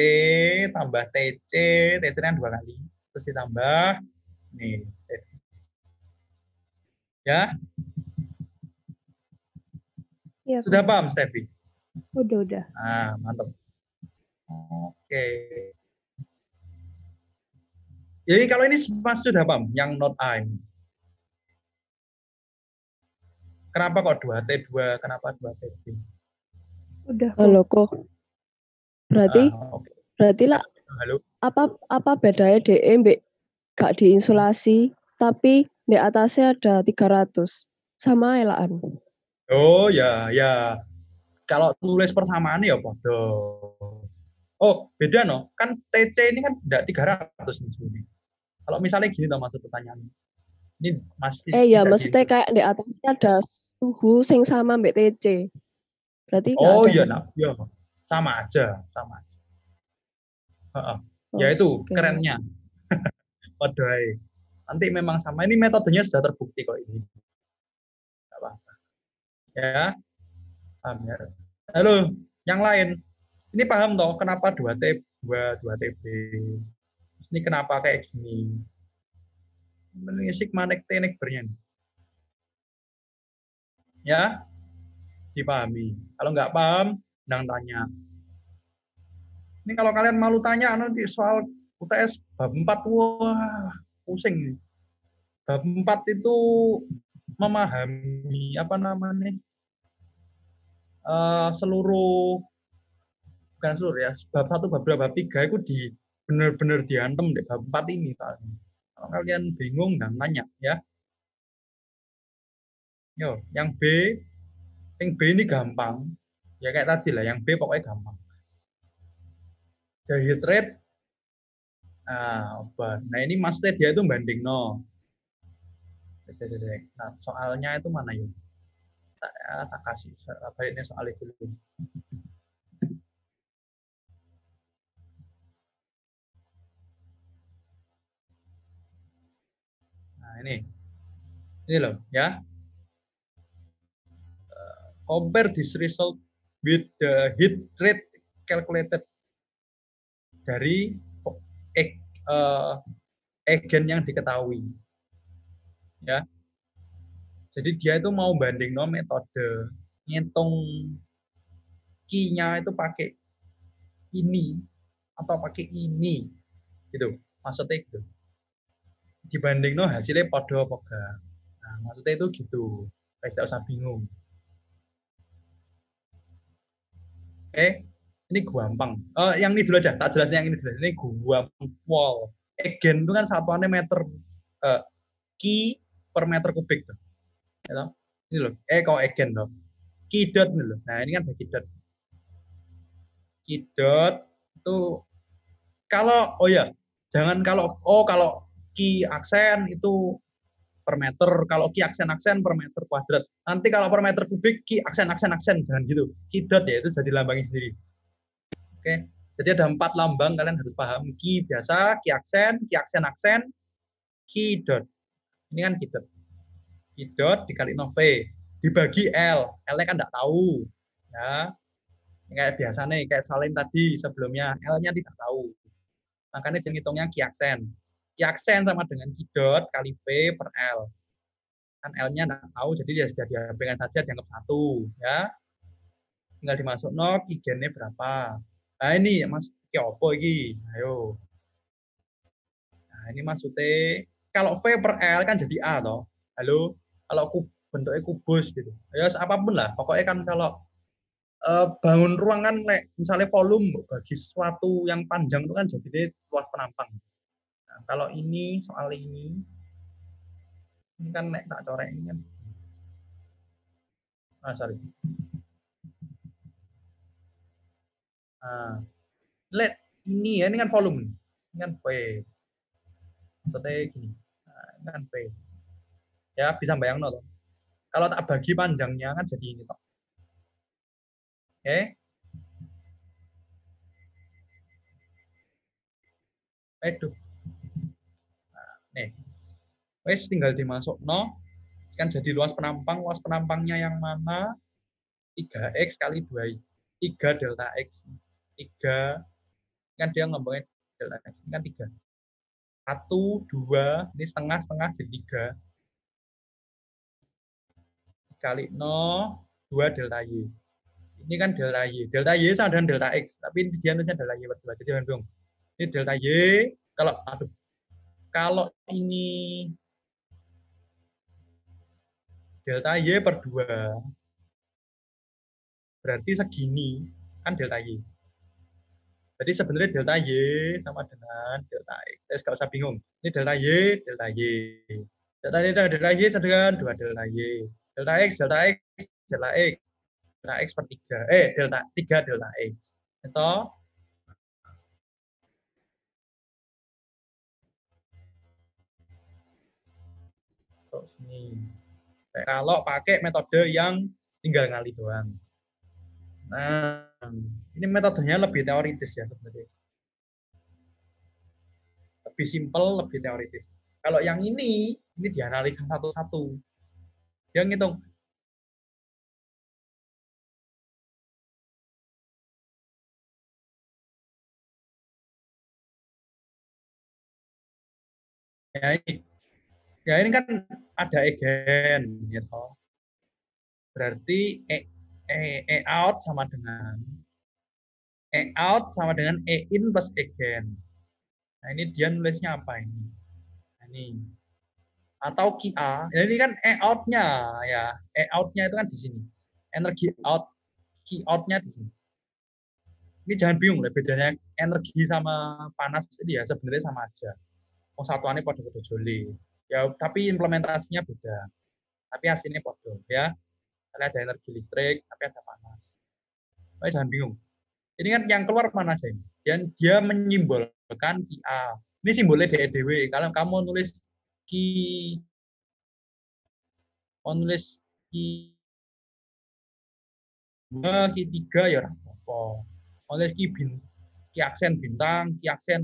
tambah TC, TC kan 2 kali. Terus ditambah nih. Ya. Iya, Sudah Kak. paham, Steffi? Udah. Ah, mantap. Oke. Jadi kalau ini Mas sudah paham, yang not A ini. Kenapa kok 2T2? Kenapa 2TB? Udah kok. Halo kok. Berarti Oke. berarti lah Halo. apa bedanya DE mbek gak diinsulasi tapi di atasnya ada 300 sama elaan. Oh ya, ya. Kalau tulis persamaan ya podo. Oh, beda no. Kan TC ini kan tidak 300 nih sebenarnya. Kalau misalnya gini toh maksud pertanyaan. Ini masih Ya tidak maksudnya diinsulasi. kayak di atasnya ada suhu sing sama mbek TC. Berarti nggak Oh ada iya, kan? nah, ya sama aja, sama aja. Heeh. Ya itu Oke. kerennya. Podo ae. Nanti memang sama. Ini metodenya sudah terbukti kok ini. Nggak apa-apa. Ya, paham ya. Halo, yang lain. Ini paham toh kenapa 2TB? Ini kenapa kayak gini? Ini sigma nek T nek bernya. Ya, dipahami. Kalau nggak paham, jangan tanya. Ini kalau kalian malu tanya nanti soal UTS bab 4, wah, pusing. Bab 4 itu memahami apa namanya? Seluruh bukan seluruh ya, bab 1, bab 2, bab 3 itu benar-benar diantem deh bab 4 ini soalnya. Kalau kalian bingung dan tanya ya. Yo, yang B ini gampang. Ya kayak tadi lah, yang B pokoknya gampang. The heat rate, nah ini maksudnya dia itu banding no. Nah, soalnya itu mana ya? Tak kasih baliknya soal itu dulu. Nah ini loh ya. Compare this result with the heat rate calculated dari egen yang diketahui. Ya. Jadi dia itu mau banding no metode ngitung Q-nya itu pakai ini atau pakai ini gitu. Maksudnya gitu. Dibanding no hasilnya podo apa enggak. Nah, maksudnya itu gitu. Guys, tidak usah bingung. Oke, ini gampang. Yang ini dulu aja, tak jelasnya yang ini dulu. Ini gampang. Wow. Egen itu kan satuannya meter Q per meter kubik tuh. Ya, ini loh. Kalau egen loh. Q dot ini loh. Nah, ini kan bagi dot. Q dot itu kalau jangan kalau Q aksen itu per meter, kalau Q aksen per meter kuadrat. Nanti kalau per meter kubik Q aksen jangan gitu. Q dot ya itu jadi lambangnya sendiri. Oke. Jadi ada 4 lambang kalian harus paham. Q biasa, Q aksen, Q dot. Ini kan Q dot. Q dot dikali no V dibagi L. L-nya kan enggak tahu. Ya. Kayak biasa nih, kayak salin tadi sebelumnya, L-nya tidak tahu. Makanya dia ngitungnya Q aksen. Q aksen sama dengan Q dot kali V per L. Kan L-nya enggak tahu, jadi dia sudah diambilkan saja, dianggap 1. Ya. Tinggal dimasuk no, Q-nya berapa. Nah ini Mas, Q apa ini? Ayo. Nah ini maksudnya, kalau V per L kan jadi A toh. Halo, kalau bentuknya kubus gitu. Ya apapun lah, pokoknya kan kalau bangun ruang kan misalnya volume bagi sesuatu yang panjang itu kan jadi luas penampang. Nah, kalau ini soal ini kan tak corek ini kan. Sorry. Lihat ini ya, ini kan volume. Ini kan V. Maksudnya gini. Nah, ini kan V. Ya bisa bayang no. Kalau tak bagi panjangnya kan jadi ini toh. Oke. Aduh. Nah, nih. Wes tinggal dimasuk no. Kan jadi luas penampangnya yang mana? 3x kali 2 3 delta x. 3 kan dia ngomongin delta x ini kan 3. 1, 2, ini setengah jadi 3. Kali 0 2 delta Y. Ini kan delta Y. Delta Y sama dengan delta X, tapi dia nulisnya delta Y per 2. Jadi jangan bingung. Ini delta Y, kalau ini delta Y per 2, berarti segini kan delta Y. Jadi sebenarnya delta Y sama dengan delta X. Nggak usah bingung. Ini delta Y, delta Y. Delta Y, delta Y dengan 2 delta Y. Delta X, delta X, delta X. Delta X per 3. Delta 3 delta X. Itu. Terus ini. Kalau pakai metode yang tinggal ngali doang. Nah, ini metodenya lebih teoritis ya sebenarnya. Lebih simpel, lebih teoritis. Kalau yang ini dianalisa satu-satu. Dia ngitung. Ya ini kan ada egen, gitu. Berarti E out sama dengan E in plus egen. Nah ini dia nulisnya apa ini? Nah, ini. Atau QA, ini kan E out-nya ya. E out-nya itu kan di sini. Energi out, Q out-nya di sini. Ini jangan bingung lah, bedanya energi sama panas ini ya sebenarnya sama aja. Oh, satuannya pada Joule. Ya, tapi implementasinya beda. Tapi hasilnya podo ya. Ada energi listrik, tapi ada panas. Tapi jangan bingung. Ini kan yang keluar mana aja ini? Yang dia menyimbolkan QA. Ini simbolnya DEDW. Kalau kamu nulis Q, nulis Q3 ya apa. Nulis Q aksen bintang, Q aksen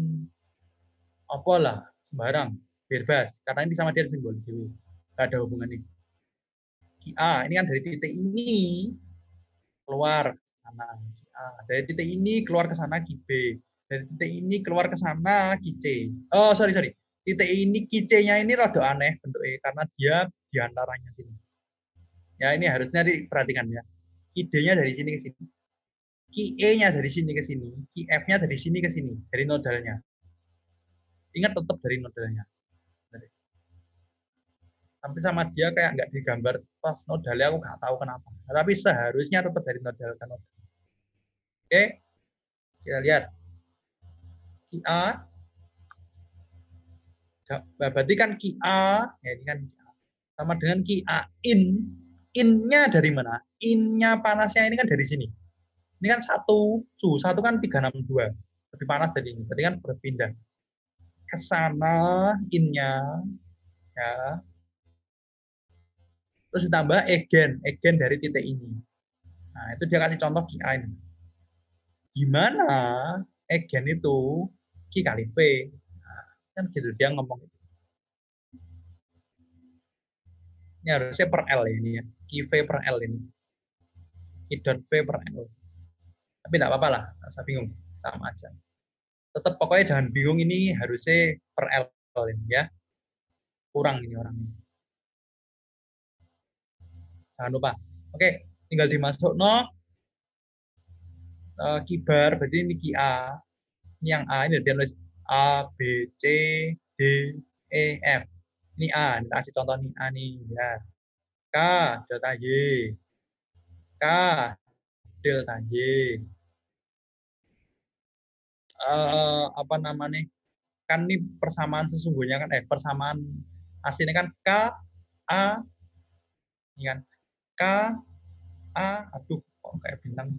apa lah, sembarang, bebas. Karena ini sama dia simbol dewi. Nggak ada hubungan ini. QA, ini kan dari titik ini keluar ke sana. QA. Dari titik ini keluar ke sana QB. Dari titik ini keluar ke sana QC. Oh, sorry. Titik ini QC-nya ini rada aneh bentuknya karena dia diantaranya sini. Ya, ini harusnya diperhatikan ya. QD-nya dari sini ke sini. QE-nya dari sini ke sini. QF-nya dari sini ke sini, dari nodalnya. Ingat tetap dari nodalnya. Tapi sama dia kayak nggak digambar pas nodalnya, aku nggak tahu kenapa. Tapi seharusnya tetap dari nodal ke nodal. Oke, kita lihat. QA, berarti kan QA, ya ini kan QA. Sama dengan QA in-nya dari mana? In-nya panasnya ini kan dari sini. Ini kan suhu satu kan 362. Lebih panas dari ini. Berarti kan berpindah ke sana in-nya, ya. Terus ditambah egen dari titik ini. Nah, itu dia kasih contoh QA ini. Gimana egen itu Q kali V. Nah, kan gitu dia ngomong. Ini harusnya per L ini ya. QV per L ini. Q dot V per L. Tapi enggak apa-apa lah, enggak usah bingung. Sama aja. Tetap pokoknya jangan bingung, ini harusnya per L ini ya. Kurang ini orangnya. Jangan lupa. Oke, tinggal dimasuk no. Kibar, berarti ini QA. Ini yang A, ini dia nulis A, B, C, D, E, F. Ini A, kita kasih contoh nih A nih ya. K, delta Y. K, delta Y. Apa namanya? Kan ini persamaan sesungguhnya kan, persamaan aslinya kan K, A, ini kan. K, A, aduh, kok kayak bintang.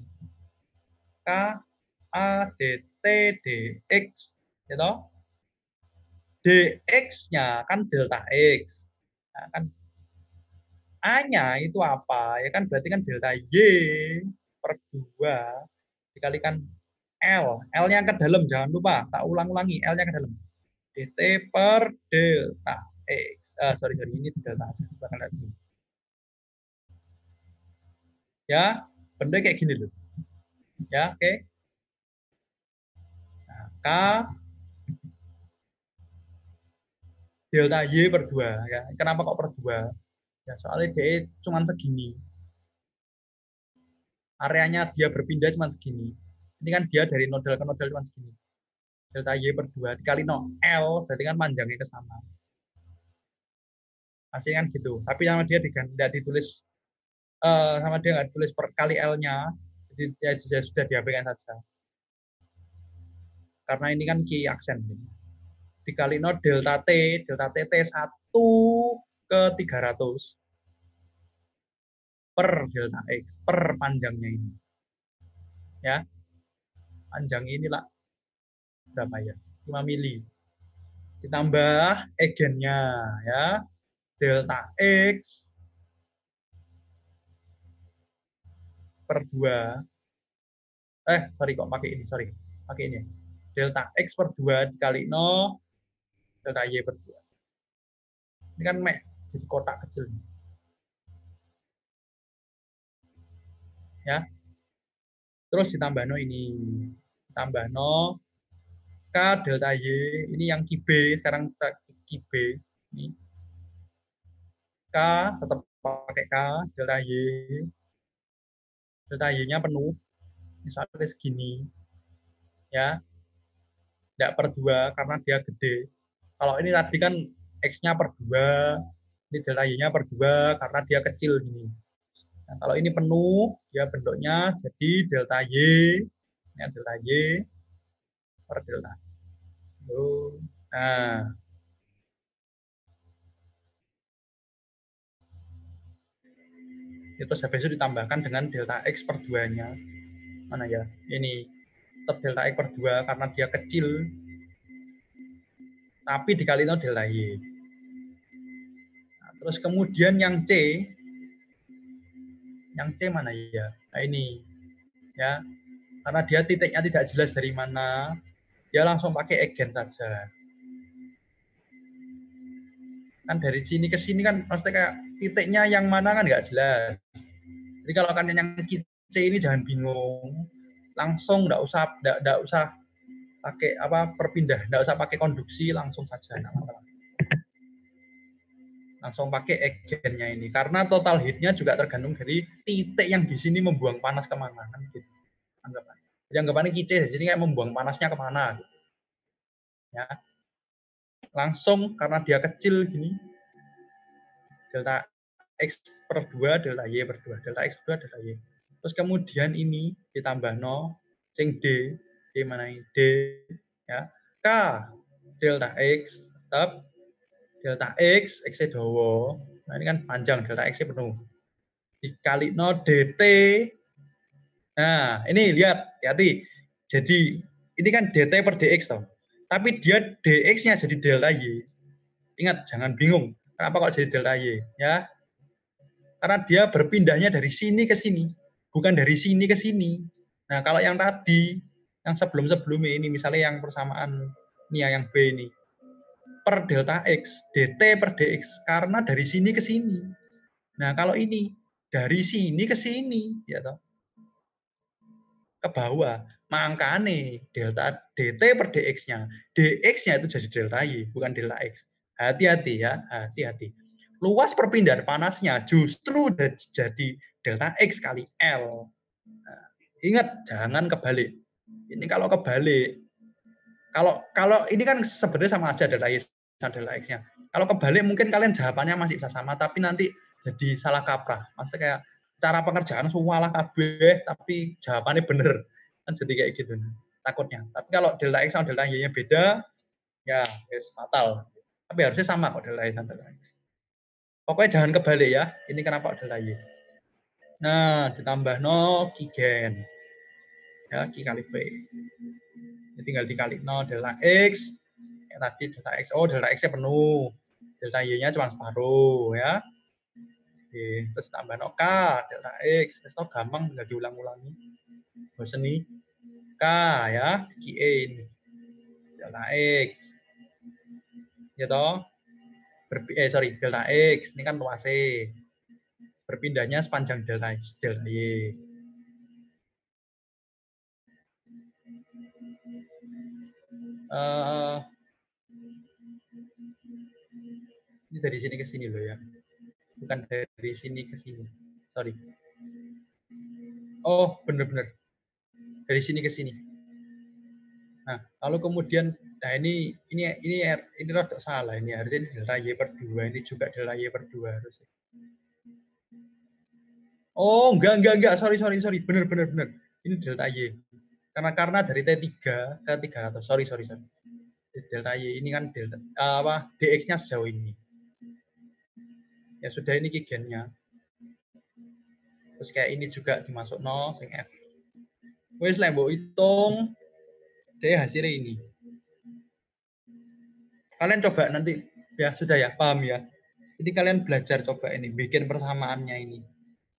K, A, D, T, D, X. Gitu. DX-nya kan delta X. Nah, kan A-nya itu apa? Ya kan berarti kan delta Y per 2 dikalikan L. L-nya ke dalam, jangan lupa. Tak ulang-ulangi, L-nya ke dalam. DT per delta X. Sorry, ini delta X. Ya, bentuknya kayak gini loh. Ya, oke. Nah, K delta Y per 2. Ya. Kenapa kok per 2? Ya, soalnya D cuma segini. areanya dia berpindah cuma segini. Ini kan dia dari nodal ke nodal cuma segini. Delta Y per 2 dikali no L, berarti kan panjangnya ke sana. Hasilnya kan gitu. Tapi sama dia tidak ditulis, sama dia nggak ditulis per kali L-nya, jadi ya sudah diabaikan saja. Karena ini kan key aksen. Dikali no delta T T1 ke 300 per delta X, per panjangnya ini. Ya, panjang inilah berapa ya? 5 mili. Ditambah egennya ya, delta X per 2. Sorry kok pakai ini, sorry. Pakai ini. Delta X per 2 dikali no delta Y per 2. Ini kan jadi kotak kecil. Ya. Terus ditambah no ini. Tambah no K delta Y, ini yang QB, sekarang kita QB. Ini. K, tetap pakai K, delta Y. Delta Y-nya penuh. Misalnya segini. Ya. Tidak per 2 karena dia gede. Kalau ini tadi kan X-nya per 2, ini delta Y-nya per 2 karena dia kecil gini. Nah, kalau ini penuh, dia bentuknya jadi delta Y, ini delta Y per delta. Nah, itu habis itu ditambahkan dengan delta X per 2-nya. Mana ya? Ini tetap delta X per 2 karena dia kecil, tapi dikali no delta Y. Nah, terus kemudian yang C mana ya? Nah ini, ya, karena dia titiknya tidak jelas dari mana, dia langsung pakai egen saja. Kan dari sini ke sini kan pasti kayak titiknya yang mana kan nggak jelas. Jadi kalau kan yang C ini jangan bingung, langsung nggak usah pakai apa perpindah, nggak usah pakai konduksi, langsung saja nggak masalah. Langsung pakai egennya ini karena total heatnya juga tergantung dari titik yang di sini membuang panas kemana kan gitu. Anggapan. Jadi anggapannya kice di sini kayak membuang panasnya kemana gitu. Ya. Langsung karena dia kecil gini, delta X per 2 delta Y per 2, delta X per 2 delta Y. Terus kemudian ini ditambah no, sing D mana ini? D, ya. K delta X tetap delta X, X-nya dawa. Nah ini kan panjang, delta X-nya penuh. Dikali no DT. Nah ini lihat, hati. Jadi ini kan DT per DX toh. Tapi dia DX-nya jadi delta Y. Ingat, jangan bingung. Kenapa kok jadi delta Y? Ya, karena dia berpindahnya dari sini ke sini, bukan dari sini ke sini. Nah, kalau yang tadi, yang sebelum-sebelumnya ini, misalnya yang persamaan ini yang B ini, per delta X, DT per DX, karena dari sini ke sini. Nah, kalau ini, dari sini ke sini, ya toh, ke bawah. Makanya delta DT per DX-nya, DX-nya itu jadi delta Y, bukan delta X. Hati-hati ya, hati-hati. Luas perpindahan panasnya justru jadi delta X kali L. Nah, ingat, jangan kebalik. Ini kalau kebalik, kalau ini kan sebenarnya sama aja delta Y sama delta X-nya. Kalau kebalik mungkin kalian jawabannya masih bisa sama, tapi nanti jadi salah kaprah. Maksudnya kayak cara pengerjaan semua lah kabeh, tapi jawabannya bener. Kan jadi kayak gitu takutnya. Tapi kalau delta X sama delta Y-nya beda, ya yes, fatal. Tapi harusnya sama kok delta Y sama delta X. Pokoknya jangan kebalik ya. Ini kenapa delta Y. Nah, ditambah no kigen. Ya, ki kali V. Ini tinggal dikali no delta X. Ya, tadi delta X. Oh, delta X-nya penuh. Delta Y-nya cuma separuh ya. Oke, terus tambah no K delta X. Terus gampang tinggal diulang-ulangi. Bosen nih. K ya, ki E ini. Delta X. Ya toh? Delta X. Ini kan luas E. Berpindahnya sepanjang delta X, delta Y. Ini dari sini ke sini loh ya. Bukan dari sini ke sini. Sorry. Oh, benar-benar. Dari sini ke sini. Nah, lalu kemudian, nah ini rada salah ini, harusnya ini delta Y per 2, ini juga delta Y per 2 harusnya. Oh, enggak, sorry, benar. Ini delta Y. Karena dari T3 ke 300, sorry. Delta Y ini kan delta, DX-nya sejauh ini. Ya sudah, ini gennya. Terus kayak ini juga dimasuk 0, sing F. Wes lah, mbok hitung. Deh hasilnya ini. Kalian coba nanti, ya sudah ya, paham ya. Jadi kalian belajar coba ini, bikin persamaannya ini.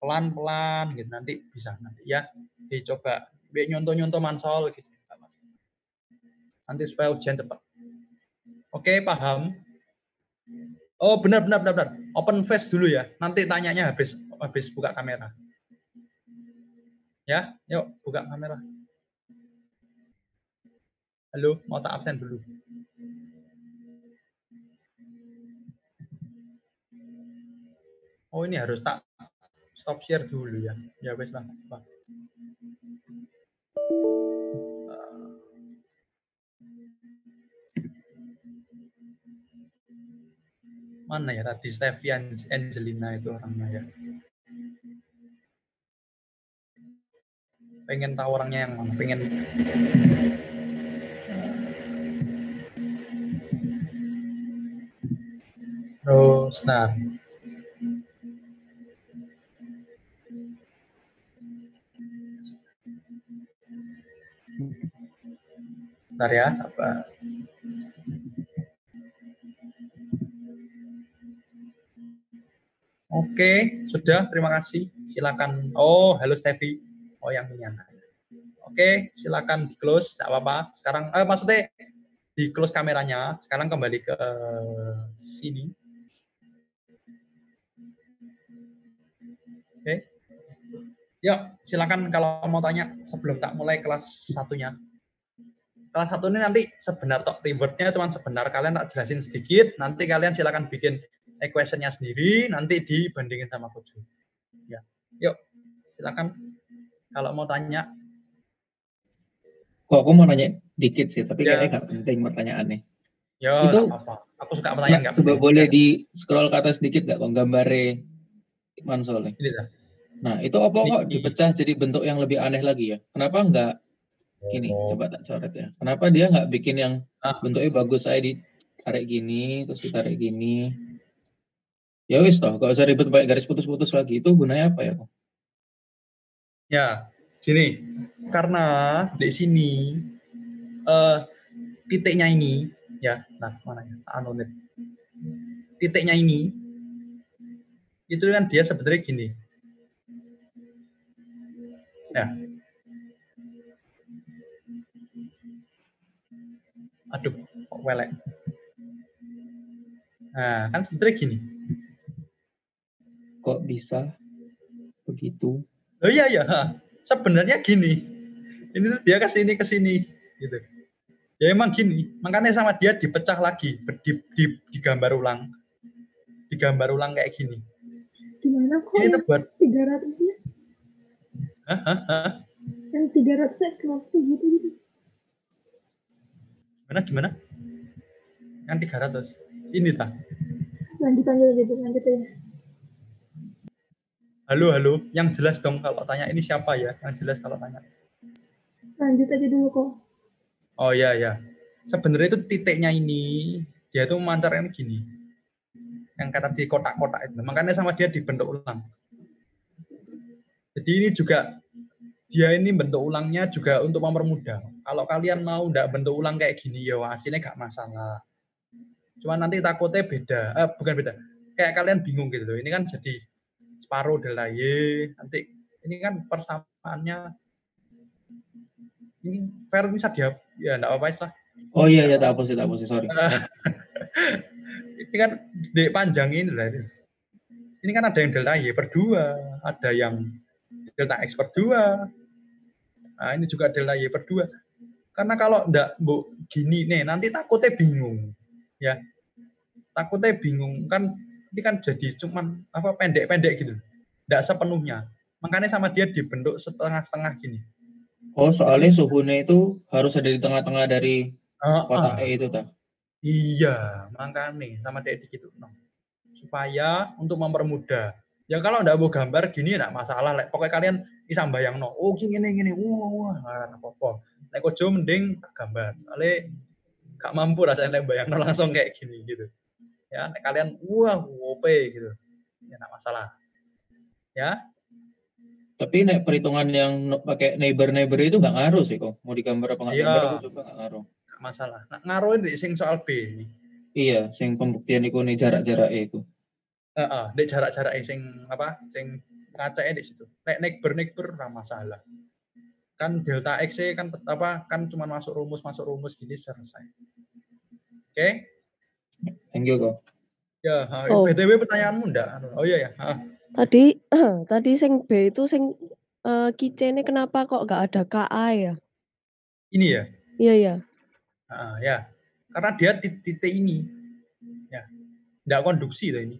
Pelan-pelan gitu, nanti bisa nanti ya. Dicoba, nyontoh mansol gitu. Nanti supaya ujian cepat. Oke, paham? Oh, benar. Open face dulu ya. Nanti tanyanya habis buka kamera. Ya, yuk buka kamera. Halo, mau tak absen dulu. Oh, ini harus tak stop share dulu ya. Ya wes lah. Mana ya tadi Steffi Angelina itu orangnya ya. Pengen tahu orangnya yang mana? Pengen. Terus, nah. Bentar ya, sabar. Oke, sudah. Terima kasih. Silakan. Oh, halo Steffi. Oh, yang ini. Oke, silakan di close. Tidak apa-apa. Sekarang, maksudnya di close kameranya. Sekarang kembali ke sini. Oke. Yuk, silakan kalau mau tanya sebelum tak mulai kelas satunya. Kelas satu ini nanti sebentar tok rewardnya cuma sebentar, kalian tak jelasin sedikit, nanti kalian silakan bikin equation-nya sendiri, nanti dibandingin sama coach. Ya. Yuk, silakan kalau mau tanya. Kok aku mau nanya dikit sih, tapi Ya. kayaknya nggak penting pertanyaannya. Ya, itu apa-apa. Aku suka pertanyaan nggak coba penting. boleh di scroll ke atas sedikit nggak kok gambarnya Mansol? Ini dah. Nah, itu apa kok dipecah jadi bentuk yang lebih aneh lagi ya? Kenapa nggak gini? Coba tak coret ya. Kenapa dia nggak bikin yang bentuknya bagus, saya ditarik gini, terus ditarik gini. Ya wis toh, gak usah ribet pakai garis putus-putus lagi. Itu gunanya apa ya kok? Ya, gini. Karena di sini titiknya ini, ya, nah mana ya? Anonim. Titiknya ini, itu kan dia sebenarnya gini. Ya. Aduh, kok welek. Nah, kan sebenarnya gini. Kok bisa begitu? Oh iya, sebenarnya gini. Ini tuh dia ke sini gitu. Ya emang gini, makanya sama dia dipecah lagi, digambar ulang. Digambar ulang kayak gini. Gimana kok ini yang buat 300-nya? Yang 300-nya kenapa gitu? Gimana? Yang 300. Ini tak. Lanjut ya. Halo. Yang jelas dong kalau tanya ini siapa ya? Yang jelas kalau tanya. Lanjut aja dulu kok. Oh ya. Sebenarnya itu titiknya ini, dia tuh memancarkan gini. Yang kata di kotak-kotak itu. Makanya sama dia dibentuk ulang. Jadi ini juga dia ini bentuk ulangnya juga untuk mempermudah. Kalau kalian mau ndak bentuk ulang kayak gini ya hasilnya nggak masalah. Cuma nanti takutnya beda, bukan beda. Kayak kalian bingung gitu loh. Ini kan jadi separuh delta Y. Nanti ini kan persamaannya ini fair bisa dia ya ndak apa-apa lah. Oh iya tak hapus sorry. Ini kan dipanjangin lah. Ini kan ada yang delta Y per 2, ada yang delta X per 2. Nah, ini juga delta Y per 2. Karena kalau enggak gini nih, nanti takutnya bingung. Ya. Takutnya bingung kan ini kan jadi cuman pendek-pendek gitu. Enggak sepenuhnya. Makanya sama dia dibentuk setengah-setengah gini. Oh, soalnya suhunya itu harus ada di tengah-tengah dari kotak E itu toh. Iya, makanya sama dia gitu. Supaya untuk mempermudah. Ya kalau nggak mau gambar gini nggak masalah. Pokoknya kalian bisa bayangno. Oh gini. Wah, nggak apa-apa. Nek kojo mending gambar. Soalnya gak mampu rasanya bayangno langsung kayak gini gitu. Ya, nek kalian wah, OP gitu. Ya nggak masalah. Ya. Tapi nek perhitungan yang pakai neighbor itu nggak ngaruh sih kok. Mau digambar apa nggak gambar aku coba nggak ngaruh. Nggak masalah. Nah, ngaruhin di sing soal B ini. Iya, sing pembuktian iku nih jarak-jarak itu. Dek jarak-jarak sing apa? Sing ngacake di situ. Nek neighbor ora masalah. Kan delta X kan apa? Kan cuma masuk rumus gini selesai. Oke? Thank you kok. Ya, Oh. BTW pertanyaanmu enggak? Oh iya ya. Tadi sing B itu sing keychain-nya kenapa kok nggak ada KA ya? Ini ya? Iya ya. Ya. Karena dia titik ini. Ya. Enggak konduksi loh ini.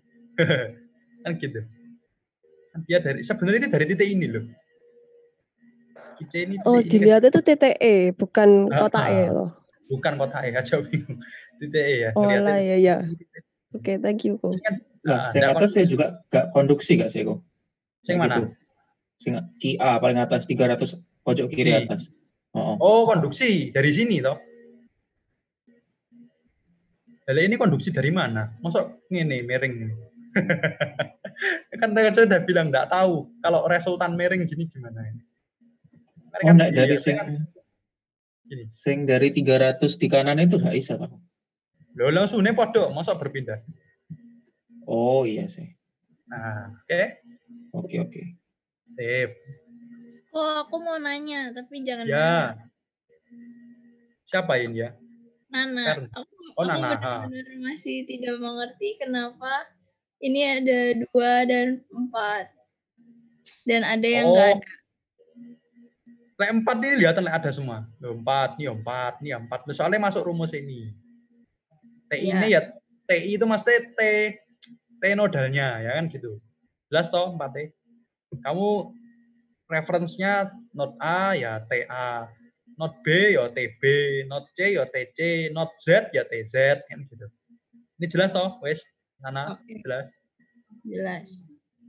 Kan gitu. Kan dia sebenarnya ini dari titik ini loh. Keychain ini Oh, dilihat itu titik E, bukan kotak E loh. Bukan kotak E, aja bingung. Titik E ya. Oh lah ya. Oke, thank you kok. Nah, sing atas saya juga gak konduksi gak sih kok? Sing mana? Gitu. Sing QA paling atas 300 pojok kiri atas. Oh, konduksi dari sini toh. Jadi ini konduksi dari mana? Masuk ngene miring. Kan saya udah bilang nggak tahu kalau resultan miring gini gimana ini. Oh, nek dari sing dari 300 di kanan itu nggak bisa kan? Loh, langsung ini podo, masuk berpindah. Oh iya sih. Nah, oke. Sip. Oh, aku mau nanya, tapi jangan. Ya. Siapa ini ya? Nana. Aku benar-benar masih tidak mengerti kenapa ini ada 2 dan 4. Dan ada yang nggak ada. Lek 4 ini lihat ada semua. 4, ini 4, ini 4. Soalnya masuk rumus ini. TI ini ya, TI itu maksudnya T nodalnya, ya kan gitu. Jelas toh 4T. Kamu referensinya node A ya TA, node B ya TB, node C ya TC, node Z ya TZ, kan gitu. Ini jelas toh, wes, Nana? Okay. Jelas? Jelas.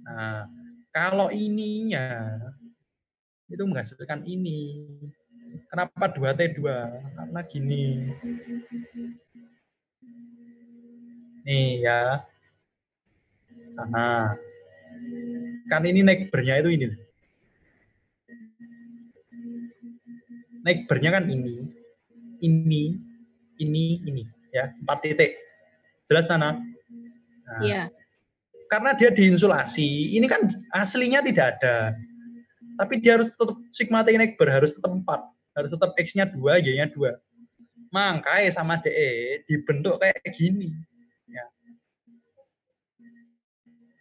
Nah, kalau ininya itu menghasilkan ini. Kenapa 2T2? Karena gini. Nih ya. Sana. Kan ini neighbor-nya itu ini. Neighbor-nya kan ini. Ini. Ya, 4 titik. Jelas, Nana? Iya. Karena dia diinsulasi, ini kan aslinya tidak ada. Tapi dia harus tetap sigma T neighbor, harus tetap 4. Harus tetap X-nya 2, Y-nya 2. Makanya sama DE dibentuk kayak gini. Ya.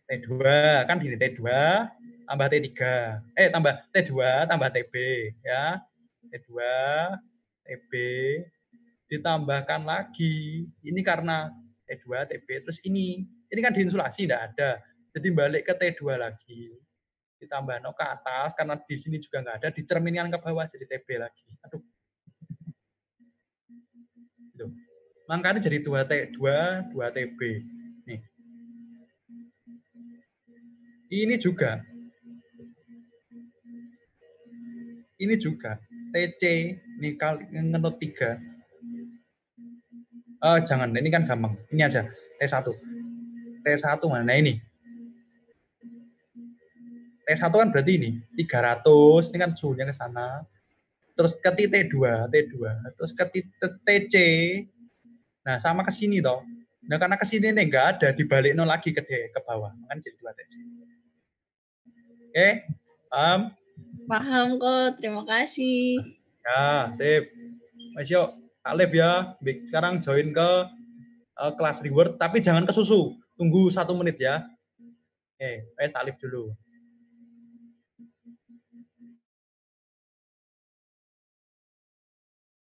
T2, kan gini T2 tambah T3. Tambah T2 tambah TB. Ya. T2, TB. Ditambahkan lagi. Ini karena T2, TB. Terus ini kan diinsulasi, tidak ada. Jadi balik ke T2 lagi. Ditambah ke atas, karena di sini juga nggak ada, dicerminkan ke bawah jadi TB lagi. Aduh. Gitu. Makanya jadi 2T2, 2TB. Nih. Ini juga TC, ini kali ngenut 3. Jangan, ini kan gampang. Ini aja, T1. T1 mana ini? T1 kan berarti ini 300, ini kan suhunya ke sana. Terus ke titik T2, terus ke titik TC. Nah, sama ke sini toh. Nah, karena ke sini nih enggak ada, dibalik no lagi ke bawah. Makanya jadi 2 TC. Oke, paham? Paham kok, terima kasih. Ya, sip. Mas yuk, Alif ya. Sekarang join ke kelas reward, tapi jangan ke susu. Tunggu 1 menit ya. Alif dulu.